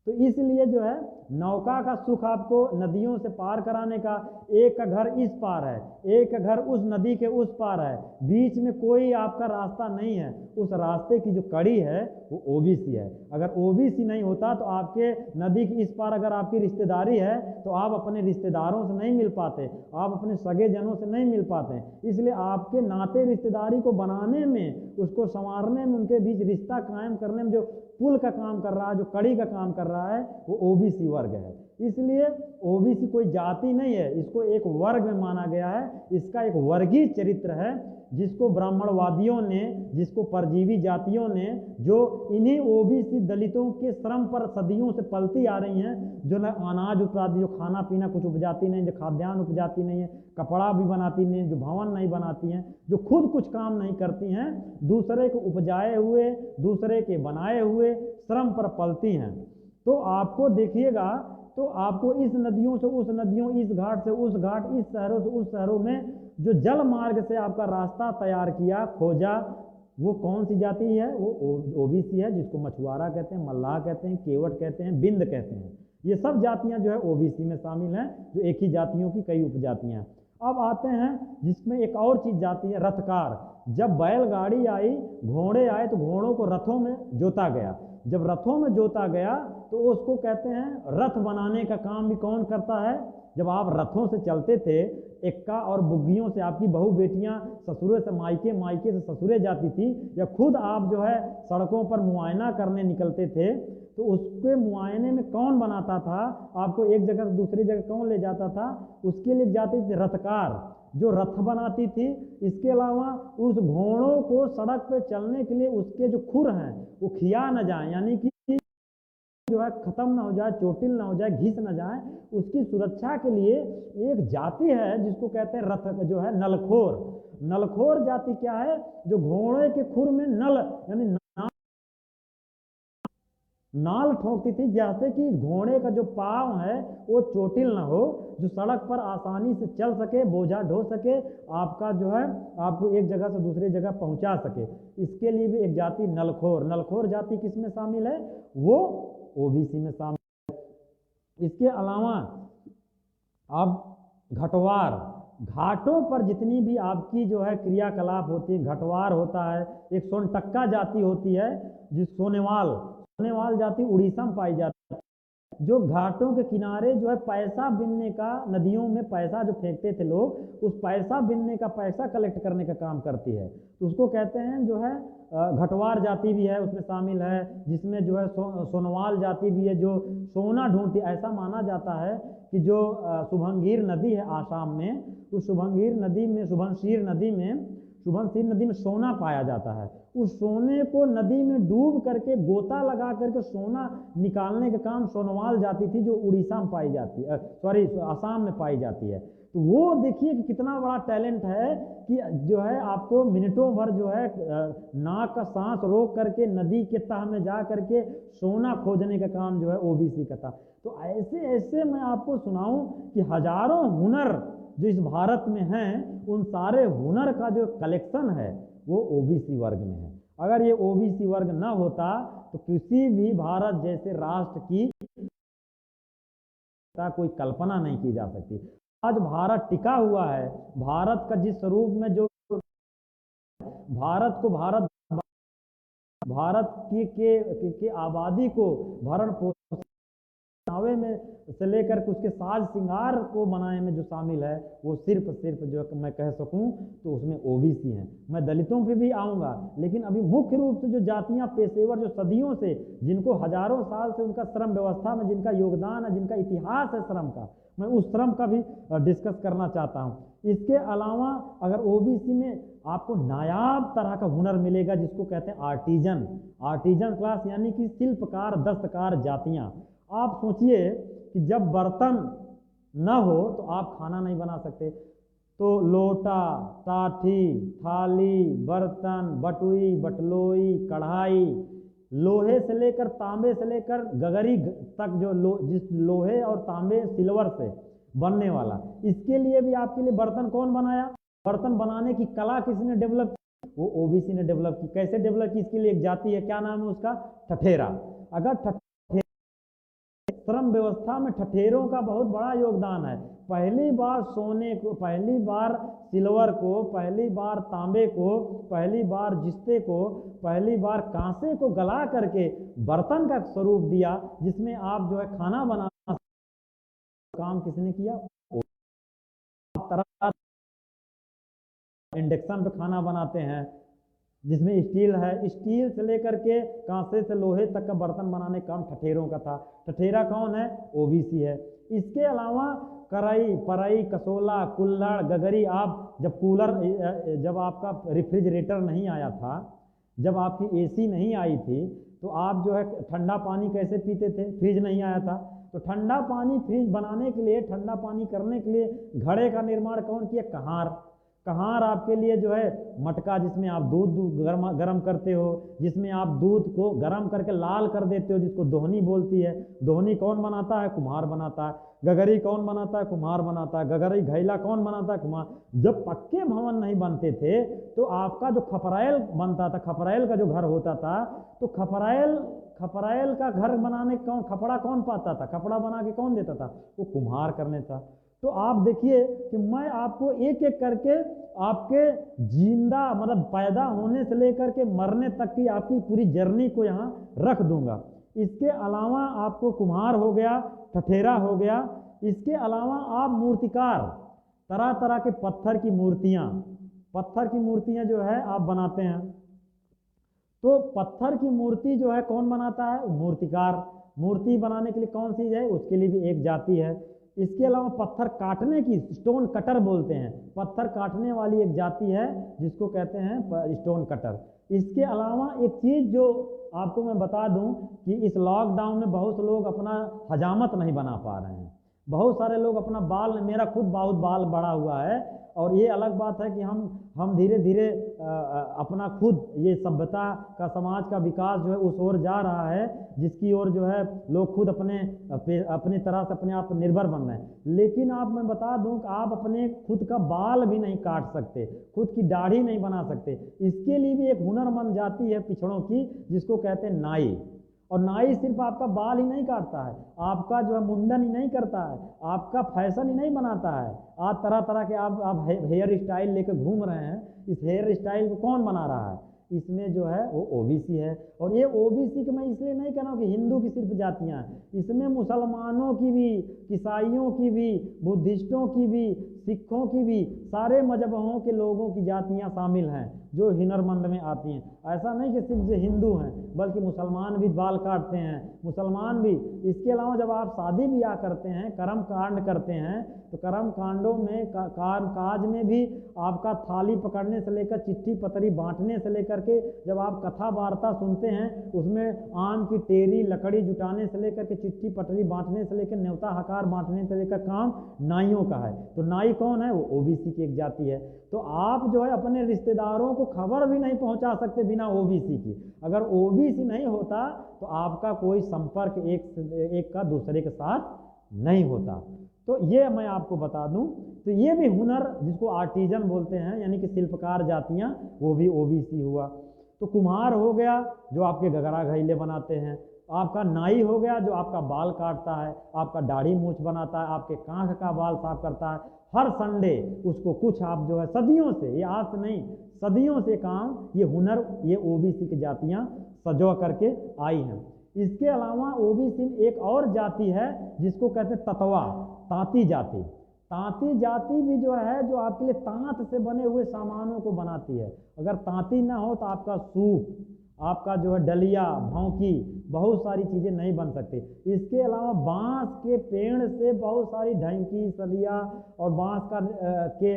Speaker 1: तो इसलिए जो है नौका का सुख आपको नदियों से पार कराने का। एक का घर इस पार है, एक का घर उस नदी के उस पार है, बीच में कोई आपका रास्ता नहीं है। उस रास्ते की जो कड़ी है वो ओबीसी है। अगर ओबीसी नहीं होता तो आपके नदी के इस पार अगर आपकी रिश्तेदारी है तो आप अपने रिश्तेदारों से नहीं मिल पाते, आप अपने सगे जनों से नहीं मिल पाते। इसलिए आपके नाते रिश्तेदारी को बनाने में, उसको संवारने में, उनके बीच रिश्ता कायम करने में जो पुल का काम कर रहा है, जो कड़ी का काम कर रहा है, वो ओबीसी वर्ग है। इसलिए ओबीसी कोई जाति नहीं है, इसको एक वर्ग में माना गया है। इसका एक वर्गीय चरित्र है जिसको ब्राह्मणवादियों ने, जिसको परजीवी जातियों ने, जो इन्हीं ओबीसी दलितों के श्रम पर सदियों से पलती आ रही हैं, जो न अनाज उपजाती, जो खाना पीना कुछ उपजाती नहीं, जो खाद्यान्न उपजाती नहीं है, कपड़ा भी बनाती नहीं, जो भवन नहीं बनाती हैं, जो खुद कुछ काम नहीं करती हैं, दूसरे को उपजाए हुए, दूसरे के बनाए हुए श्रम पर पलती हैं। तो आपको देखिएगा, तो आपको इस नदियों से उस नदियों, इस घाट से उस घाट, इस शहरों से उस शहरों में जो जल मार्ग से आपका रास्ता तैयार किया, खोजा, वो कौन सी जाति है? वो ओबीसी है, जिसको मछुआरा कहते हैं, मल्लाह कहते हैं, केवट कहते हैं, बिंद कहते हैं। ये सब जातियां जो है ओबीसी में शामिल हैं, जो एक ही जातियों की कई उपजातियां। अब आते हैं जिसमें एक और चीज जाती है, रथकार। जब बैलगाड़ी आई, घोड़े आए, तो घोड़ों को रथों में जोता गया। जब रथों में जोता गया तो उसको कहते हैं रथ बनाने का काम भी कौन करता है? जब आप रथों से चलते थे, एक्का और बुग्गियों से आपकी बहू बेटियां ससुरे से मायके, मायके से ससुरे जाती थी, या खुद आप जो है सड़कों पर मुआयना करने निकलते थे, तो उसके मुआयने में कौन बनाता था? आपको एक जगह से दूसरी जगह कौन ले जाता था? उसके लिए जाते थे रथकार, जो रथ बनाती थी। इसके अलावा उस घोड़ों को सड़क पे चलने के लिए उसके जो खुर हैं वो खिया न जाए, यानी कि जो है खत्म ना हो जाए, चोटिल ना हो जाए, घिस ना जाए, उसकी सुरक्षा के लिए एक जाति है जिसको कहते हैं रथ, जो है नलखोर। नलखोर जाति क्या है? जो घोड़े के खुर में नल यानी नाल ठोकती थी, जैसे कि घोड़े का जो पांव है वो चोटिल ना हो, जो सड़क पर आसानी से चल सके, बोझा ढो सके, आपका जो है आपको एक जगह से दूसरी जगह पहुंचा सके। इसके लिए भी एक जाति नलखोर। नलखोर जाति किस में शामिल है? वो ओबीसी में शामिल है। इसके अलावा अब घटवार, घाटों पर जितनी भी आपकी जो है क्रियाकलाप होती है, घटवार होता है। एक सोनटक्का जाति होती है, जिस सोनेवाल जाति उड़ीसा में पाई जाती है, जो घाटों के किनारे जो है पैसा बिनने का, नदियों में पैसा जो फेंकते थे लोग, उस पैसा बिनने का, पैसा कलेक्ट करने का काम करती है। तो उसको कहते हैं जो है घटवार जाति भी है उसमें शामिल है, जिसमें जो है सोनवाल जाति भी है, जो सोना ढूंढती। ऐसा माना जाता है कि जो शुभंगीर नदी है आसाम में, उस शुभंगीर नदी में, शुभंशीर नदी में सुबनसिरी नदी में सोना पाया जाता है। उस सोने को नदी में डूब करके गोता लगा करके सोना निकालने का काम सोनवाल जाती थी, जो उड़ीसा में पाई जाती है, सॉरी आसाम में पाई जाती है। तो वो देखिए कि कितना बड़ा टैलेंट है कि जो है आपको मिनटों भर जो है नाक का सांस रोक करके नदी के तह में जा करके सोना खोजने का काम जो है ओबीसी का था। तो ऐसे ऐसे मैं आपको सुनाऊं कि हजारों हुनर जो इस भारत में हैं, उन सारे हुनर का जो कलेक्शन है वो ओबीसी वर्ग में है। अगर ये ओबीसी वर्ग न होता तो किसी भी भारत जैसे राष्ट्र की कोई कल्पना नहीं की जा सकती। आज भारत टिका हुआ है, भारत का जिस स्वरूप में जो भारत को भारत की आबादी को भरण पोषण में से लेकर के उसके साज श्रृंगार को बनाने में जो शामिल है, वो सिर्फ जो मैं कह सकूं तो उसमें ओबीसी हैं। मैं दलितों पे भी आऊंगा, लेकिन अभी मुख्य रूप से जो जातियां पेशेवर जो सदियों से, जिनको हजारों साल से उनका श्रम व्यवस्था में जिनका योगदान है, जिनका इतिहास है श्रम का, मैं उस श्रम का भी डिस्कस करना चाहता हूं। इसके अलावा अगर ओबीसी में आपको नायाब तरह का हुनर मिलेगा, जिसको कहते हैं आर्टिजन क्लास, यानी कि शिल्पकार दस्तकार जातियां। आप सोचिए कि जब बर्तन न हो तो आप खाना नहीं बना सकते। तो लोटा, टाठी, थाली, बर्तन, बटुई, बटलोई, कढ़ाई, लोहे से लेकर तांबे से लेकर गगरी तक जो जिस लोहे और तांबे सिल्वर से बनने वाला, इसके लिए भी आपके लिए बर्तन कौन बनाया? बर्तन बनाने की कला किसने डेवलप की? वो ओबीसी ने डेवलप की। कैसे डेवलप की? इसके लिए एक जाति है, क्या नाम है उसका? ठठेरा। अगर श्रम व्यवस्था में ठठेरों का बहुत बड़ा योगदान है। पहली बार सोने को, पहली बार सिल्वर को, पहली बार तांबे को, पहली बार जिस्ते को, पहली बार कांसे को गला करके बर्तन का स्वरूप दिया, जिसमें आप जो है खाना बनाना काम किसने किया? तरह इंडक्शन पे खाना बनाते हैं, जिसमें स्टील है, स्टील से लेकर के कांसे से लोहे तक का बर्तन बनाने का काम ठठेरों का था। ठठेरा कौन है? ओबीसी है। इसके अलावा कराई, पराई, कसोला, कुल्हड़, गगरी। आप जब आपका रेफ्रिजरेटर नहीं आया था, जब आपकी एसी नहीं आई थी, तो आप जो है ठंडा पानी कैसे पीते थे? फ्रिज नहीं आया था, तो ठंडा पानी फ्रिज बनाने के लिए, ठंडा पानी करने के लिए घड़े का निर्माण कौन किया? कहार आपके लिए जो है मटका, जिसमें आप दूध गर्म करते हो, जिसमें आप दूध को गर्म करके लाल कर देते हो, जिसको दोहनी बोलती है। दोहनी कौन बनाता है? कुम्हार बनाता है। गगरी कौन बनाता है? कुम्हार बनाता है। गगरी घैला कौन बनाता है? कुम्हार। जब पक्के भवन नहीं बनते थे तो आपका जो खपराइल बनता था, खपराइल का जो घर होता था, तो खपराइल का घर बनाने कौन, खपड़ा कौन पाता था? खपड़ा बना के कौन देता था? वो कुम्हार करने था। तो आप देखिए कि मैं आपको एक एक करके आपके जिंदा मतलब पैदा होने से लेकर के मरने तक की आपकी पूरी जर्नी को यहाँ रख दूंगा। इसके अलावा आपको कुम्हार हो गया, ठठेरा हो गया। इसके अलावा आप मूर्तिकार, तरह तरह के पत्थर की मूर्तियाँ जो है आप बनाते हैं। तो पत्थर की मूर्ति जो है कौन बनाता है? मूर्तिकार। मूर्ति बनाने के लिए कौन सी है? उसके लिए भी एक जाति है। इसके अलावा पत्थर काटने की, स्टोन कटर बोलते हैं, पत्थर काटने वाली एक जाति है जिसको कहते हैं स्टोन कटर। इसके अलावा एक चीज जो आपको मैं बता दूं कि इस लॉकडाउन में बहुत लोग अपना हजामत नहीं बना पा रहे हैं। बहुत सारे लोग अपना बाल, मेरा खुद बहुत बाल बड़ा हुआ है, और ये अलग बात है कि हम धीरे धीरे अपना खुद ये सभ्यता का, समाज का विकास जो है उस ओर जा रहा है, जिसकी ओर जो है लोग खुद अपनी तरह से अपने आप निर्भर बन रहे हैं। लेकिन मैं बता दूं कि आप अपने खुद का बाल भी नहीं काट सकते, खुद की दाढ़ी नहीं बना सकते। इसके लिए भी एक हुनरमंद जाति है पिछड़ों की, जिसको कहते हैं नाई। और नाई सिर्फ आपका बाल ही नहीं काटता है, आपका जो है मुंडन ही नहीं करता है, आपका फैशन ही नहीं बनाता है। आज तरह तरह के आप हेयर स्टाइल लेकर घूम रहे हैं। इस हेयर स्टाइल को कौन बना रहा है? इसमें जो है वो ओबीसी है। और ये ओबीसी के मैं इसलिए नहीं कह रहा हूँ कि हिंदू की सिर्फ जातियाँ हैं, इसमें मुसलमानों की भी, ईसाइयों की भी, बुद्धिस्टों की भी, सिखों की भी, सारे मजहबों के लोगों की जातियाँ शामिल हैं जो हिनरमंद में आती हैं। ऐसा नहीं कि सिर्फ जो हिंदू हैं, बल्कि मुसलमान भी बाल काटते हैं, मुसलमान भी। इसके अलावा जब आप शादी ब्याह करते हैं, कर्म कांड करते हैं, तो कर्म कांडों में काज में भी आपका थाली पकड़ने से लेकर चिट्ठी पतरी बांटने से लेकर के, जब आप कथा वार्ता सुनते हैं उसमें आम की टेरी लकड़ी जुटाने से लेकर के चिट्ठी पतरी बांटने से लेकर न्योता हकार बांटने से लेकर काम नाइयों का है। तो नाई कौन है? वो ओबीसी की एक जाति है। तो आप जो है अपने रिश्तेदारों को खबर भी नहीं पहुंचा सकते बिना ओबीसी की। अगर ओबीसी नहीं होता तो आपका कोई संपर्क एक का दूसरे के साथ नहीं होता। तो ये मैं आपको बता दूं, तो ये भी हुनर जिसको आर्टिजन बोलते हैं, यानी कि शिल्पकार जातियां, वो भी ओबीसी हुआ। तो कुम्हार हो गया जो आपके गगरा घैले बनाते हैं, आपका नाई हो गया जो आपका बाल काटता है, आपका दाढ़ी मूछ बनाता है, आपके कांख का बाल साफ करता है। हर संडे उसको कुछ आप जो है सदियों से, ये आज से नहीं, सदियों से काम, ये हुनर, ये ओबीसी की जातियां सजो करके आई हैं। इसके अलावा ओबीसी में एक और जाति है जिसको कहते हैं ततवा, तांती जाति। तांती जाति भी जो है, जो आपके लिए तांत से बने हुए सामानों को बनाती है। अगर तांती ना हो तो आपका सूप, आपका जो है डलिया, भौंकी, बहुत सारी चीज़ें नहीं बन सकती। इसके अलावा बांस के पेड़ से बहुत सारी ढंकी, सलिया और बांस का के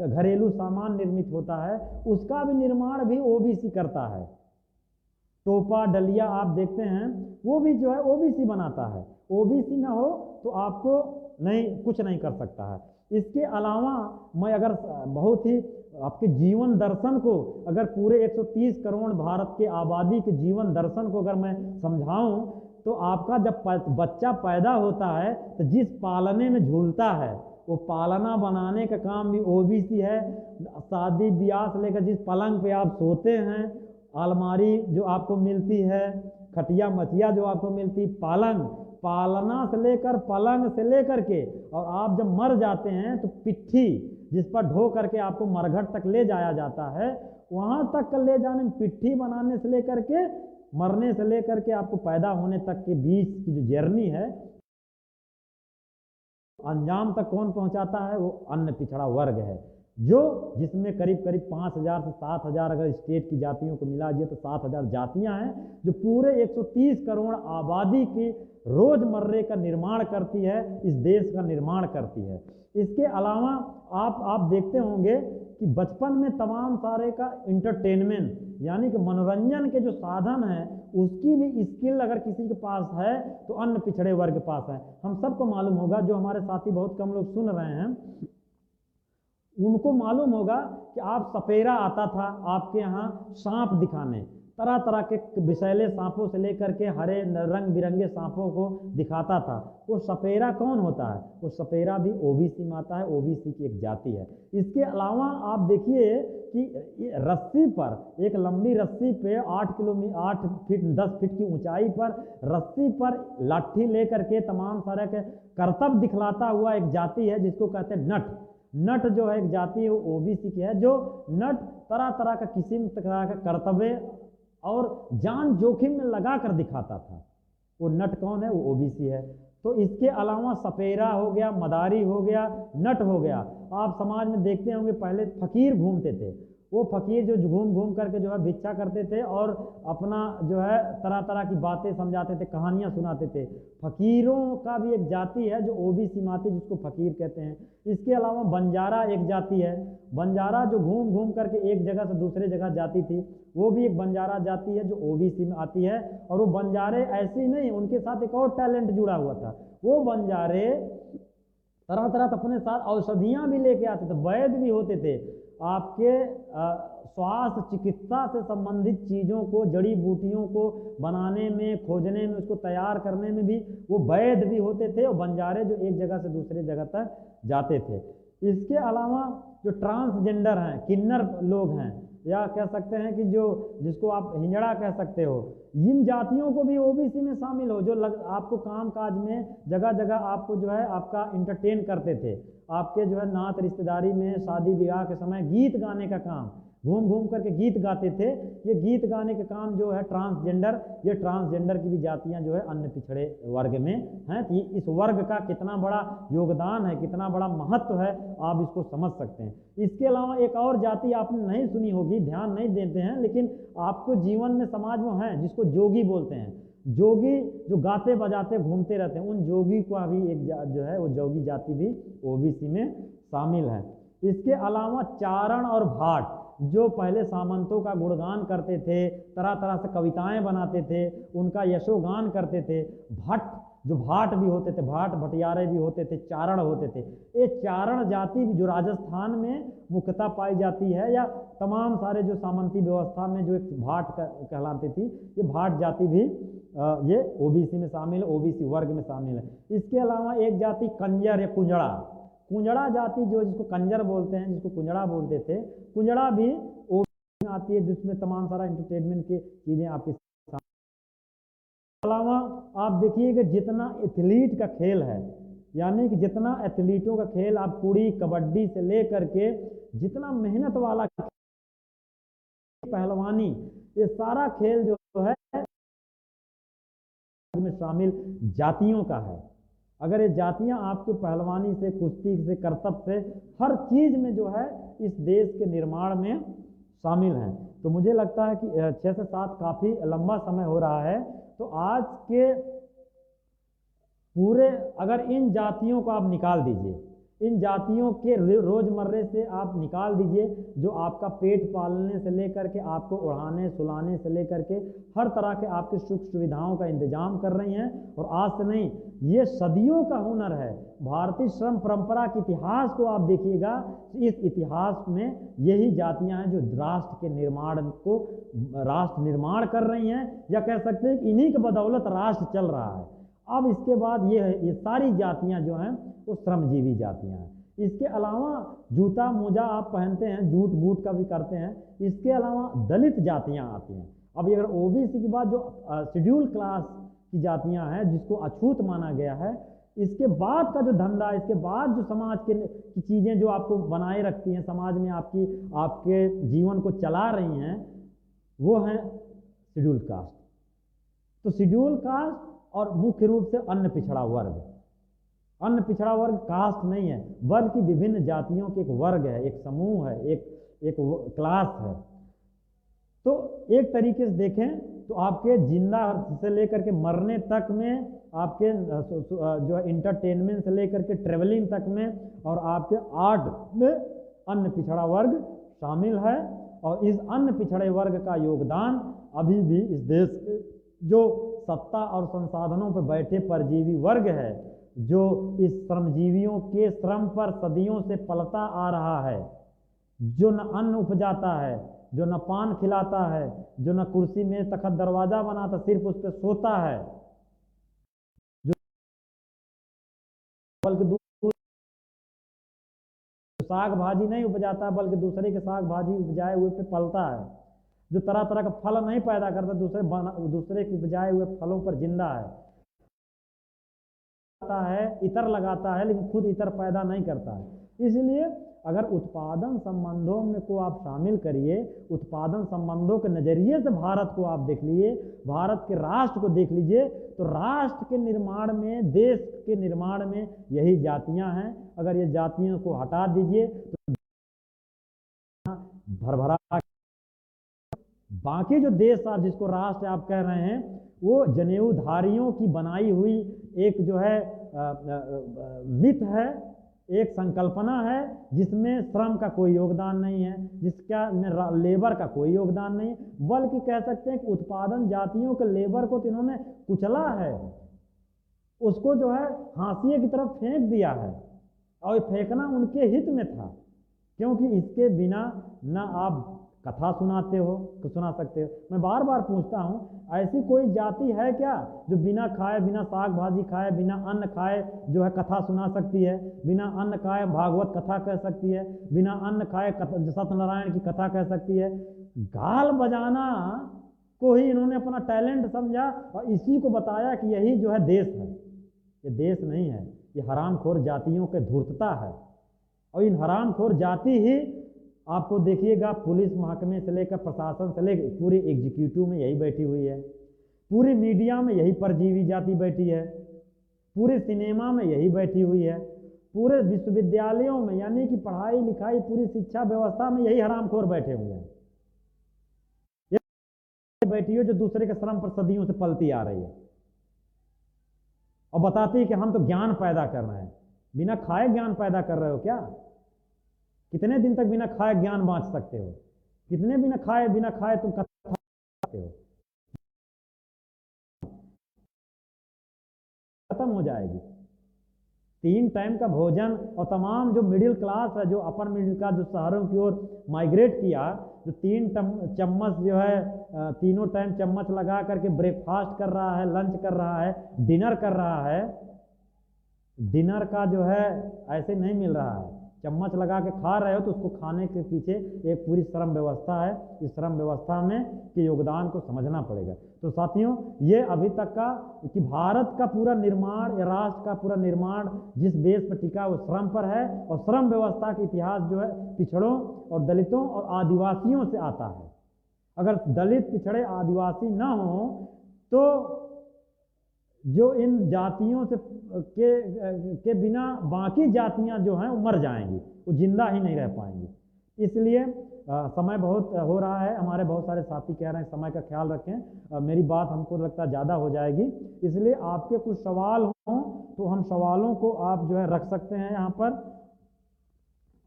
Speaker 1: घरेलू सामान निर्मित होता है, उसका भी निर्माण भी ओबीसी करता है। टोपा, डलिया आप देखते हैं, वो भी जो है ओबीसी बनाता है। ओबीसी ना हो तो आपको नहीं, कुछ नहीं कर सकता है। इसके अलावा मैं अगर बहुत ही आपके जीवन दर्शन को, अगर पूरे 130 करोड़ भारत के आबादी के जीवन दर्शन को अगर मैं समझाऊं, तो आपका जब बच्चा पैदा होता है तो जिस पालने में झूलता है, वो पालना बनाने का काम भी ओबीसी है। शादी ब्याह से लेकर जिस पलंग पे आप सोते हैं, अलमारी जो आपको मिलती है, खटिया मचिया जो आपको मिलती, पालंग, पालना से लेकर पलंग से लेकर के, और आप जब मर जाते हैं तो पिट्ठी जिस पर ढो करके आपको मरघट तक ले जाया जाता है, वहां तक ले जाने में, पिट्ठी बनाने से लेकर के मरने से लेकर के आपको पैदा होने तक के बीच की जो जर्नी है, अंजाम तक कौन पहुंचाता है? वो अन्य पिछड़ा वर्ग है, जो जिसमें करीब करीब 5,000 से 7,000 अगर स्टेट की जातियों को मिला दिए तो 7,000 जातियां हैं, जो पूरे 130 करोड़ आबादी की रोजमर्रे का निर्माण करती है, इस देश का निर्माण करती है। इसके अलावा आप देखते होंगे कि बचपन में तमाम सारे का इंटरटेनमेंट, यानी कि मनोरंजन के जो साधन हैं, उसकी भी स्किल अगर किसी के पास है तो अन्य पिछड़े वर्ग के पास है। हम सबको मालूम होगा, जो हमारे साथी बहुत कम लोग सुन रहे हैं, उनको मालूम होगा कि आप सपेरा आता था आपके यहाँ सांप दिखाने, तरह तरह के विषैले सांपों से लेकर के हरे रंग बिरंगे सांपों को दिखाता था। वो सपेरा कौन होता है? वो सपेरा भी ओबीसी में आता है, ओबीसी की एक जाति है। इसके अलावा आप देखिए कि रस्सी पर, एक लंबी रस्सी पे 8 फीट 10 फीट की ऊंचाई पर रस्सी पर लाठी लेकर के तमाम सारे के करतब दिखलाता हुआ एक जाति है जिसको कहते हैं नट। नट जो है एक जाति है, वो ओबीसी की है, जो नट तरह तरह का किस्म तरह का कर्तव्य और जान जोखिम में लगा कर दिखाता था। वो नट कौन है? वो ओबीसी है। तो इसके अलावा सपेरा हो गया, मदारी हो गया, नट हो गया। आप समाज में देखते होंगे पहले फकीर घूमते थे, वो फकीर जो घूम घूम करके जो है भिक्षा करते थे और अपना जो है तरह तरह की बातें समझाते थे, कहानियां सुनाते थे। फकीरों का भी एक जाति है जो ओबीसी में आती है, जिसको फकीर कहते हैं। इसके अलावा बंजारा एक जाति है, बंजारा जो घूम घूम करके एक जगह से दूसरे जगह जाती थी, वो भी एक बंजारा जाति है जो ओबीसी में आती है। और वो बंजारे ऐसे ही नहीं, उनके साथ एक और टैलेंट जुड़ा हुआ था। वो बंजारे तरह तरह अपने साथ औषधियां भी लेके आते थे, वैद्य भी होते थे। आपके स्वास्थ्य चिकित्सा से संबंधित चीज़ों को, जड़ी बूटियों को बनाने में, खोजने में, उसको तैयार करने में भी वो वैद्य भी होते थे। और बंजारे जो एक जगह से दूसरी जगह तक जाते थे। इसके अलावा जो ट्रांसजेंडर हैं, किन्नर लोग हैं, या कह सकते हैं कि जिसको आप हिंजड़ा कह सकते हो, इन जातियों को भी ओबीसी में शामिल हो, जो आपको काम काज में जगह जगह आपको जो है आपका इंटरटेन करते थे। आपके जो है नात रिश्तेदारी में, शादी विवाह के समय गीत गाने का काम, घूम घूम करके गीत गाते थे। ये गीत गाने के काम जो है ट्रांसजेंडर, ये ट्रांसजेंडर की भी जातियां जो है अन्य पिछड़े वर्ग में हैं। तो इस वर्ग का कितना बड़ा योगदान है, कितना बड़ा महत्व है, आप इसको समझ सकते हैं। इसके अलावा एक और जाति आपने नहीं सुनी होगी, ध्यान नहीं देते हैं, लेकिन आपको जीवन में समाज में है, जिसको जोगी बोलते हैं। जोगी जो गाते बजाते घूमते रहते हैं, उन जोगी का भी एक जो है वो जोगी जाति भी ओबीसी में शामिल है। इसके अलावा चारण और भाट जो पहले सामंतों का गुणगान करते थे, तरह तरह से कविताएं बनाते थे, उनका यशोगान करते थे। भट्ट जो भाट भी होते थे, भाट भटियारे भी होते थे, चारण होते थे। ये चारण जाति जो राजस्थान में मुख्यतः पाई जाती है, या तमाम सारे जो सामंती व्यवस्था में जो एक भाट कहलाती थी, ये भाट जाति भी ये ओबीसी में शामिल है, ओबीसी वर्ग में शामिल है। इसके अलावा एक जाति कंजर या कुंजड़ा, कुंजड़ा जाति जो जिसको कंजर बोलते हैं, जिसको कुंजड़ा बोलते थे, कुंजड़ा भी ओबीसी में आती है, जिसमें तमाम सारा एंटरटेनमेंट की चीजें आपके अलावा आप देखिए कि जितना एथलीट का खेल है, यानी कि जितना एथलीटों का खेल, आप कुड़ी कबड्डी से लेकर के जितना मेहनत वाला पहलवानी, ये सारा खेल जो है में शामिल जातियों का है। अगर ये जातियां आपके पहलवानी से, कुश्ती से, करतब से, हर चीज में जो है इस देश के निर्माण में शामिल हैं। तो मुझे लगता है कि 6 से 7 काफी लंबा समय हो रहा है। तो आज के पूरे अगर इन जातियों को आप निकाल दीजिए, इन जातियों के रोजमर्रे से आप निकाल दीजिए, जो आपका पेट पालने से लेकर के आपको उड़ाने सुलाने से लेकर के हर तरह के आपके सुख सुविधाओं का इंतजाम कर रही हैं। और आज से नहीं, ये सदियों का हुनर है। भारतीय श्रम परंपरा के इतिहास को आप देखिएगा, इस इतिहास में यही जातियां हैं जो राष्ट्र के निर्माण को राष्ट्र निर्माण कर रही हैं, या कह सकते हैं कि इन्हीं के बदौलत राष्ट्र चल रहा है। अब इसके बाद ये सारी जातियां जो हैं वो श्रमजीवी जातियां हैं। इसके अलावा जूता मोजा आप पहनते हैं, जूट बूट का भी करते हैं। इसके अलावा दलित जातियां आती हैं। अब अगर ओबीसी के बाद जो शेड्यूल क्लास की जातियां हैं, जिसको अछूत माना गया है, इसके बाद का जो धंधा, इसके बाद जो समाज की चीजें जो आपको बनाए रखती हैं, समाज में आपके जीवन को चला रही हैं, वो है शेड्यूल कास्ट। तो शेड्यूल कास्ट और मुख्य रूप से अन्य पिछड़ा वर्ग, अन्य पिछड़ा वर्ग कास्ट नहीं है, बल्कि विभिन्न जातियों के एक वर्ग है, एक समूह है, एक क्लास है। तो एक तरीके से देखें तो आपके जिंदा से लेकर के मरने तक में, आपके जो है इंटरटेनमेंट से लेकर के ट्रेवलिंग तक में, और आपके आर्ट में अन्य पिछड़ा वर्ग शामिल है। और इस अन्य पिछड़े वर्ग का योगदान अभी भी इस देश के जो सत्ता और संसाधनों पर बैठे परजीवी वर्ग है, जो इस श्रमजीवियों के श्रम पर सदियों से पलता आ रहा है, जो न अन्न उपजाता है, जो न पान खिलाता है, जो न कुर्सी में तखत दरवाजा बनाता, सिर्फ उस पर सोता है, जो बल्कि साग भाजी नहीं उपजाता बल्कि दूसरे के साग भाजी उपजाए हुए पे पलता है, जो तरह तरह का फल नहीं पैदा करता, दूसरे के उपजाए हुए फलों पर जिंदा है, इतर लगाता है, लेकिन खुद इतर पैदा नहीं करता है। इसलिए अगर उत्पादन संबंधों में को आप शामिल करिए, उत्पादन संबंधों के नजरिए से भारत को आप देख लीजिए, भारत के राष्ट्र को देख लीजिए, तो राष्ट्र के निर्माण में, देश के निर्माण में यही जातियां हैं। अगर ये जातियों को हटा दीजिए तो भरभरा बाकी जो देश आप जिसको राष्ट्र आप कह रहे हैं, वो जनेऊधारियों की बनाई हुई एक जो है मिथ है, एक संकल्पना है, जिसमें श्रम का कोई योगदान नहीं है, जिसका में लेबर का कोई योगदान नहीं, बल्कि कह सकते हैं कि उत्पादन जातियों के लेबर को तो इन्होंने कुचला है, उसको जो है हाशिए की तरफ फेंक दिया है, और फेंकना उनके हित में था, क्योंकि इसके बिना न आप कथा सुनाते हो तो सुना सकते हो। मैं बार बार पूछता हूँ, ऐसी कोई जाति है क्या जो बिना खाए, बिना साग भाजी खाए, बिना अन्न खाए जो है कथा सुना सकती है, बिना अन्न खाए भागवत कथा कह सकती है, बिना अन्न खाए सत्यनारायण की कथा कह सकती है? गाल बजाना को ही इन्होंने अपना टैलेंट समझा और इसी को बताया कि यही जो है देश है। ये देश नहीं है, ये हरामखोर जातियों के धूर्तता है, और इन हरामखोर जाति ही आपको देखिएगा पुलिस महकमे से लेकर प्रशासन से लेकर पूरे एग्जीक्यूटिव में यही बैठी हुई है, पूरी मीडिया में यही परजीवी जाति बैठी है, पूरे सिनेमा में यही बैठी हुई है, पूरे विश्वविद्यालयों में यानी कि पढ़ाई लिखाई पूरी शिक्षा व्यवस्था में यही हरामखोर बैठे हुए हैं। ये बैठी हो जो दूसरे के श्रम पर सदियों से पलती आ रही है और बताती है कि हम तो ज्ञान पैदा कर रहे हैं। बिना खाए ज्ञान पैदा कर रहे हो क्या? कितने दिन तक बिना खाए ज्ञान बांट सकते हो? कितने बिना खाए तुम कथा सकते हो? खत्म हो जाएगी। 3 टाइम का भोजन और तमाम जो मिडिल क्लास है, जो अपर मिडिल क्लास, जो शहरों की ओर माइग्रेट किया, जो 3 चम्मच जो है तीनों टाइम चम्मच लगा करके ब्रेकफास्ट कर रहा है, लंच कर रहा है, डिनर कर रहा है, डिनर का जो है ऐसे नहीं मिल रहा है, चम्मच लगा के खा रहे हो तो उसको खाने के पीछे एक पूरी श्रम व्यवस्था है। इस श्रम व्यवस्था में के योगदान को समझना पड़ेगा। तो साथियों, ये अभी तक का कि भारत का पूरा निर्माण या राष्ट्र का पूरा निर्माण जिस बेस पर टिका वो श्रम पर है, और श्रम व्यवस्था का इतिहास जो है पिछड़ों और दलितों और आदिवासियों से आता है। अगर दलित, पिछड़े, आदिवासी ना हो तो जो इन जातियों से के बिना बाकी जातियां जो हैं वो मर जाएंगी, वो जिंदा ही नहीं रह पाएंगी। इसलिए समय बहुत हो रहा है, हमारे बहुत सारे साथी कह रहे हैं समय का ख्याल रखें। मेरी बात हमको लगता है ज़्यादा हो जाएगी, इसलिए आपके कुछ सवाल हों तो हम सवालों को आप जो है रख सकते हैं यहाँ पर,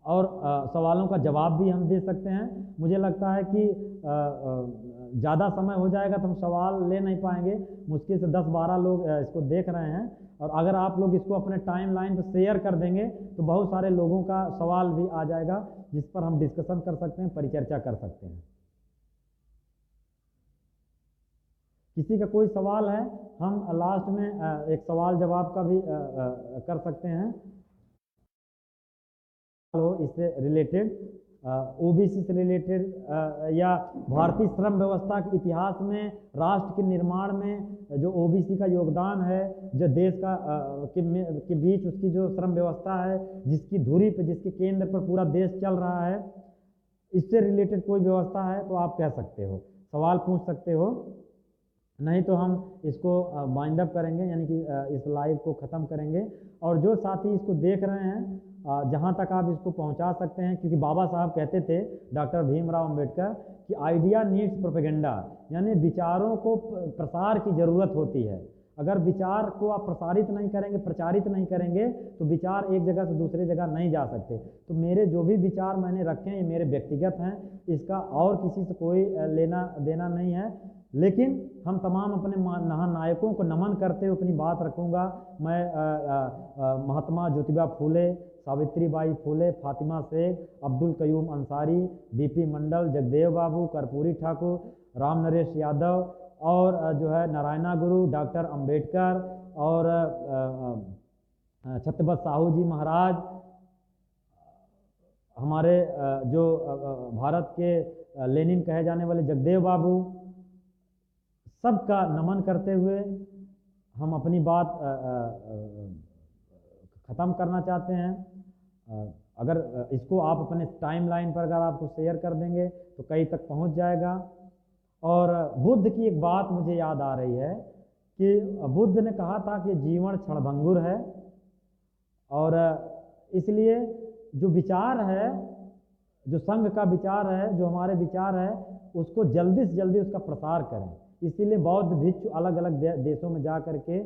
Speaker 1: और सवालों का जवाब भी हम दे सकते हैं। मुझे लगता है कि ज़्यादा समय हो जाएगा तो हम सवाल ले नहीं पाएंगे। मुश्किल से 10-12 लोग इसको देख रहे हैं, और अगर आप लोग इसको अपने टाइम लाइन पर शेयर कर देंगे तो बहुत सारे लोगों का सवाल भी आ जाएगा जिस पर हम डिस्कशन कर सकते हैं, परिचर्चा कर सकते हैं। किसी का कोई सवाल है, हम लास्ट में एक सवाल जवाब का भी कर सकते हैं इससे रिलेटेड, ओबीसी से रिलेटेड, या भारतीय श्रम व्यवस्था के इतिहास में राष्ट्र के निर्माण में जो ओबीसी का योगदान है, जो देश का के बीच उसकी जो श्रम व्यवस्था है, जिसकी धुरी पे, जिसके केंद्र पर पूरा देश चल रहा है, इससे रिलेटेड कोई व्यवस्था है तो आप कह सकते हो, सवाल पूछ सकते हो। नहीं तो हम इसको वाइंड अप करेंगे, यानी कि इस लाइव को ख़त्म करेंगे। और जो साथी इसको देख रहे हैं, जहाँ तक आप इसको पहुँचा सकते हैं, क्योंकि बाबा साहब कहते थे, डॉक्टर भीमराव अंबेडकर, कि आइडिया नीड्स प्रोपेगेंडा, यानी विचारों को प्रसार की ज़रूरत होती है। अगर विचार को आप प्रसारित नहीं करेंगे, प्रचारित नहीं करेंगे, तो विचार एक जगह से दूसरी जगह नहीं जा सकते। तो मेरे जो भी विचार मैंने रखे हैं ये मेरे व्यक्तिगत हैं, इसका और किसी से कोई लेना देना नहीं है। लेकिन हम तमाम अपने महानायकों को नमन करते हुए अपनी बात रखूँगा। मैं महात्मा ज्योतिबा फूले, सावित्रीबाई फूले, फातिमा शेख, अब्दुल कयूम अंसारी, बीपी मंडल, जगदेव बाबू, कर्पूरी ठाकुर, राम नरेश यादव, और जो है नारायणा गुरु, डॉक्टर अंबेडकर, और छत्रपति साहू जी महाराज, हमारे जो भारत के लेनिन कहे जाने वाले जगदेव बाबू, सबका नमन करते हुए हम अपनी बात ख़त्म करना चाहते हैं। अगर इसको आप अपने टाइम लाइन पर अगर आपको शेयर कर देंगे तो कई तक पहुंच जाएगा। और बुद्ध की एक बात मुझे याद आ रही है कि बुद्ध ने कहा था कि जीवन क्षणभंगुर है, और इसलिए जो विचार है, जो संघ का विचार है, जो हमारे विचार है, उसको जल्दी से जल्दी उसका प्रसार करें। इसीलिए बौद्ध भिक्षु अलग अलग देशों में जा कर के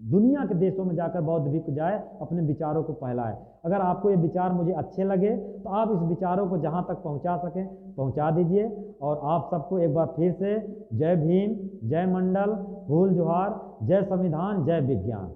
Speaker 1: दुनिया के देशों में जाकर बौद्ध भिक्षु जाए, अपने विचारों को फैलाए। अगर आपको ये विचार मुझे अच्छे लगे तो आप इस विचारों को जहाँ तक पहुँचा सकें पहुँचा दीजिए। और आप सबको एक बार फिर से जय भीम, जय मंडल, फूल जोहार, जय संविधान, जय विज्ञान।